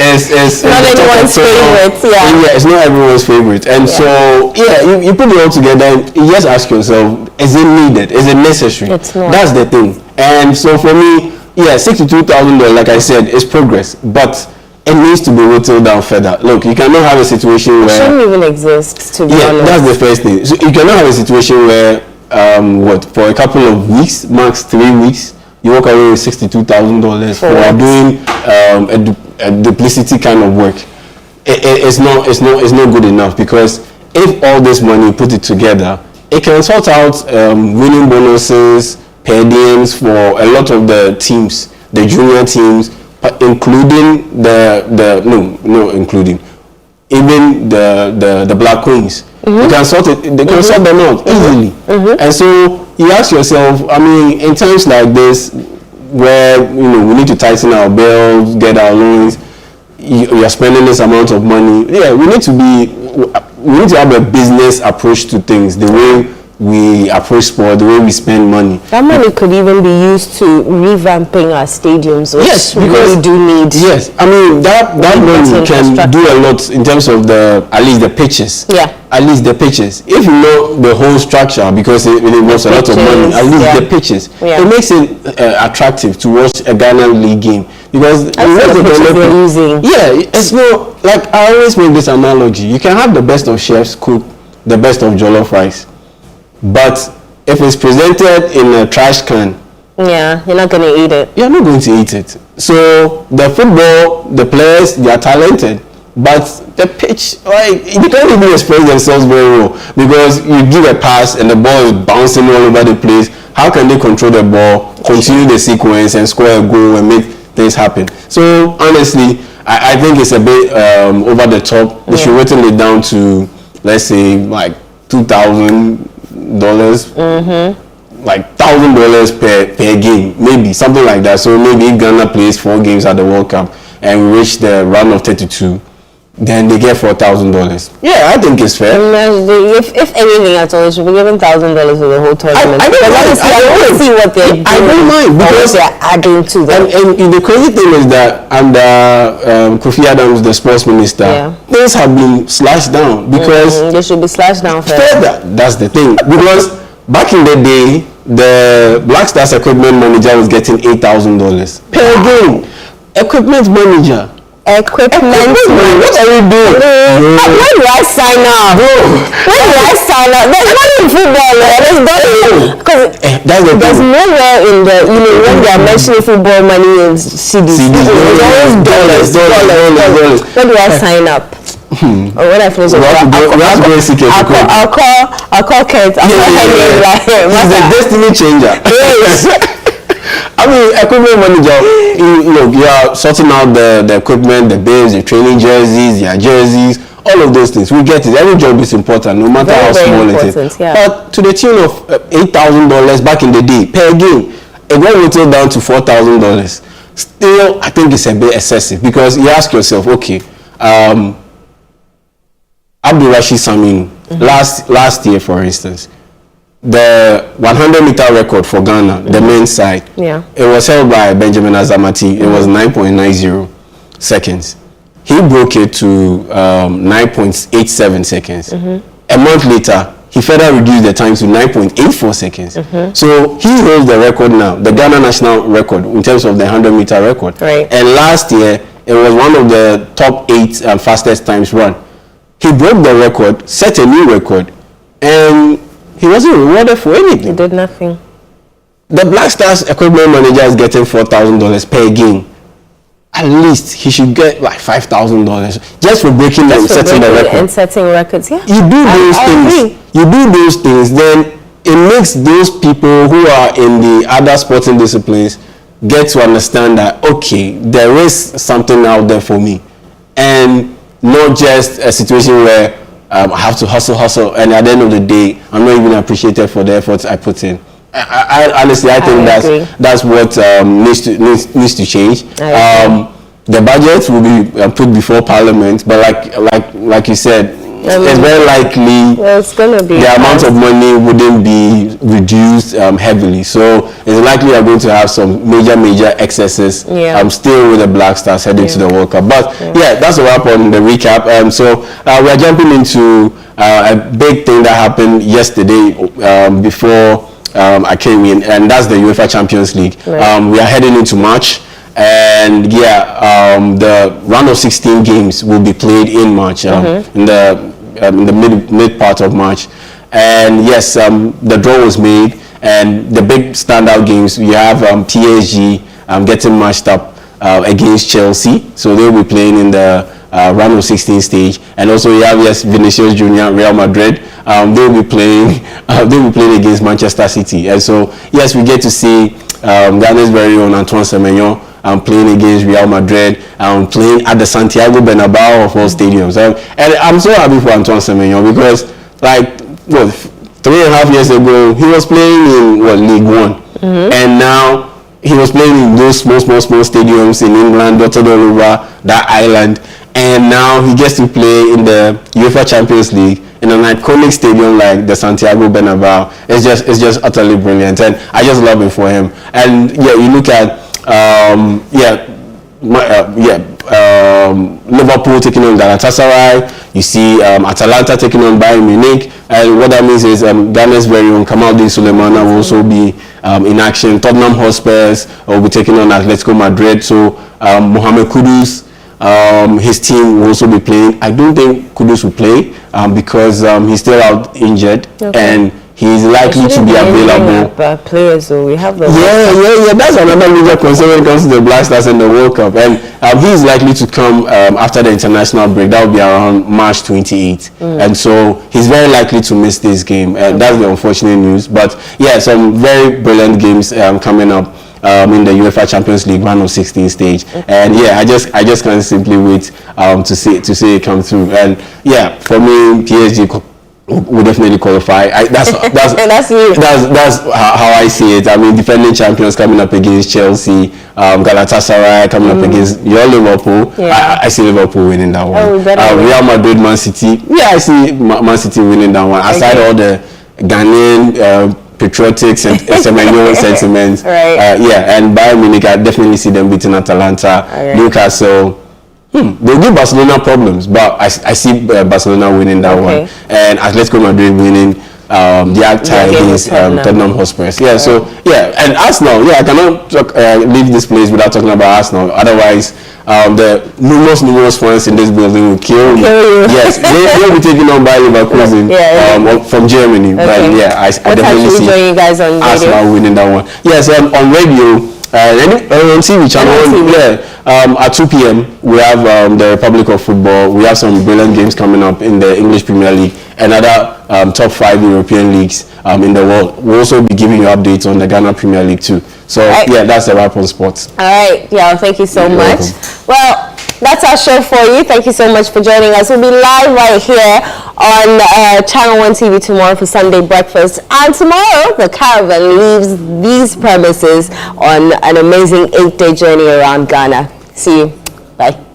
anyone's favorite. Yeah, it's not everyone's favorite. And so, you put it all together and you just ask yourself, is it needed? Is it necessary? It's not. That's the thing. And so for me, $62,000, like I said, is progress, but it needs to be whittled down further. Look, you cannot have a situation where... It shouldn't even exist, to be honest. That's the first thing. So you cannot have a situation where, for a couple of weeks, max 3 weeks, you walk away with $62,000 for doing a duplicity kind of work. It's not good enough, because if all this money, put it together, it can sort out winning bonuses, per diems for a lot of the teams, the junior teams, including including even the Black Queens. You can sort it. They can sort them out easily. And so you ask yourself, I mean, in times like this, where we need to tighten our belts, get our loans, you're spending this amount of money. Yeah, we need to have a business approach to things, the way we approach sport, the way we spend money. That money could even be used to revamping our stadiums, which Yes, we because really do need. yes, I mean that money can do a lot in terms of at least the pitches. Yeah. At least the pitches. If you know the whole structure, because it involves a lot of money, at least the pitches, Yeah. it makes it attractive to watch a Ghana League game. Because the pitches they're using. yeah, it's not like I always make this analogy. You can have the best of chefs cook the best of jollof rice, but if it's presented in a trash can, Yeah, you're not going to eat it. you're not going to eat it. So the football, the players, they are talented, but the pitch, like, they can't even express themselves very well, because you give a pass and the ball is bouncing all over the place. How can they control the ball, continue the sequence, and score a goal and make things happen? So honestly, I think it's a bit over the top. They should whittle it down to, let's say, like $2,000, like $1,000 per game, maybe something like that. So maybe if Ghana plays 4 games at the World Cup and we reach the round of 32, then they get $4,000. Yeah, I think it's fair. If anything at all, it should be given $1,000 for the whole tournament. I don't mind. I want to see what they're doing. I don't mind, because they're adding to them. And the crazy thing is that under Kofi Adams, the sports minister, things have been slashed down, because they should be slashed down further. That's the thing. Because back in the day, the Black Stars equipment manager was getting $8,000 per game. Equipment manager. Equipment. What are you doing? When do I sign up? When do I sign up? There's money in football, man. Because there's nowhere in the, when they are mentioning football money in CDs. It's always dollars. When do I sign up? Or when I finish, I'll call Kent. He's a destiny changer. I mean, equipment manager, you are sorting out the equipment, the bibs, the training jerseys, your jerseys, all of those things. We get it. Every job is important, no matter how small it is. Yeah. But to the tune of $8,000 back in the day per game, it got whittled down to $4,000. Still, I think it's a bit excessive, because you ask yourself, okay, Abdul Rashid Samin, last year, for instance, the 100-meter record for Ghana, the men's side, it was held by Benjamin Azamati. It was 9.90 seconds. He broke it to 9.87 seconds. A month later, he further reduced the time to 9.84 seconds. So he holds the record now, the Ghana national record, in terms of the 100-meter record. Right. And last year, it was one of the top 8 fastest times run. He broke the record, set a new record, and he wasn't rewarded for anything. He did nothing. The Black Stars equipment manager is getting $4,000 per game. At least he should get like $5,000 just for breaking and setting the record. And setting records, yeah. You do those things. You do those things, then it makes those people who are in the other sporting disciplines get to understand that, okay, there is something out there for me, and not just a situation where I have to hustle, and at the end of the day, I'm not even appreciated for the efforts I put in. I honestly, I think that's what needs to change. The budget will be put before Parliament, but like you said, it's very likely it's gonna be the amount of money wouldn't be reduced heavily. So it's likely we're going to have some major excesses still with the Black Stars heading to the World Cup. But that's a wrap on the recap. So we're jumping into a big thing that happened yesterday before I came in, and that's the UEFA Champions League. Right. We are heading into March. And the round of 16 games will be played in March, in the mid part of March. And yes, the draw was made, and the big standout games, you have PSG getting matched up against Chelsea, so they'll be playing in the round of 16 stage. And also you have Vinicius Junior, Real Madrid. They'll be playing against Manchester City. And so yes, we get to see Ghana's very own Antoine Semenyo playing against Real Madrid, playing at the Santiago Bernabeu of all stadiums. And I'm so happy for Antoine Semenyo, because 3.5 years ago he was playing in League One, and now he was playing in those small stadiums in England, dotted all over that island, and now he gets to play in the UEFA Champions League in an iconic stadium like the Santiago Bernabeu. It's just utterly brilliant, and I just love it for him. And yeah, you look at Liverpool taking on Galatasaray. You see Atalanta taking on Bayern Munich, and what that means is Ghana's very own Kamaldeen Sulemana will also be in action. Tottenham Hotspurs will be taking on Atletico Madrid. So Mohamed Kudus, his team will also be playing. I don't think Kudus will play because he's still out injured, and he's likely to be available. Players, so we have the yeah. That's another major concern when it comes to the Black Stars and the World Cup, and he's likely to come after the international break. That will be around March 28th, and so he's very likely to miss this game, and that's the unfortunate news. But yeah, some very brilliant games coming up in the UEFA Champions League round of 16 stage, and yeah, I just can't simply wait to see it come through. And yeah, for me, PSG will definitely qualify. That's you. That's how I see it. I mean, defending champions coming up against Chelsea, Galatasaray coming up against your Liverpool. I see Liverpool winning that one. Real Madrid, Man City. Yeah, I see Man City winning that one. Aside all the Ghanaian patriotics and Semenyo sentiments. Right. And Bayern Munich, I definitely see them beating Atalanta, Newcastle. They'll give Barcelona problems, but I see Barcelona winning that one, and Atletico Madrid winning the tie against Tottenham Hotspurs. Yeah, so yeah, and Arsenal. Yeah, I cannot leave this place without talking about Arsenal. Otherwise, the numerous fans in this building will kill me. Yes, they'll be taken on by Leverkusen from Germany. But yeah, I definitely see you guys on Arsenal winning that one. Yes, on radio. On TV, ChannelOne, at 2 p.m. we have the Republic of Football. We have some brilliant games coming up in the English Premier League and other top 5 European leagues in the world. We'll also be giving you updates on the Ghana Premier League too. So yeah, that's the wrap on sports. All right, yeah, thank you so much. Welcome. Well, that's our show for you. Thank you so much for joining us. We'll be live right here on Channel 1 TV tomorrow for Sunday breakfast. And tomorrow, the Caravan leaves these premises on an amazing 8-day journey around Ghana. See you. Bye.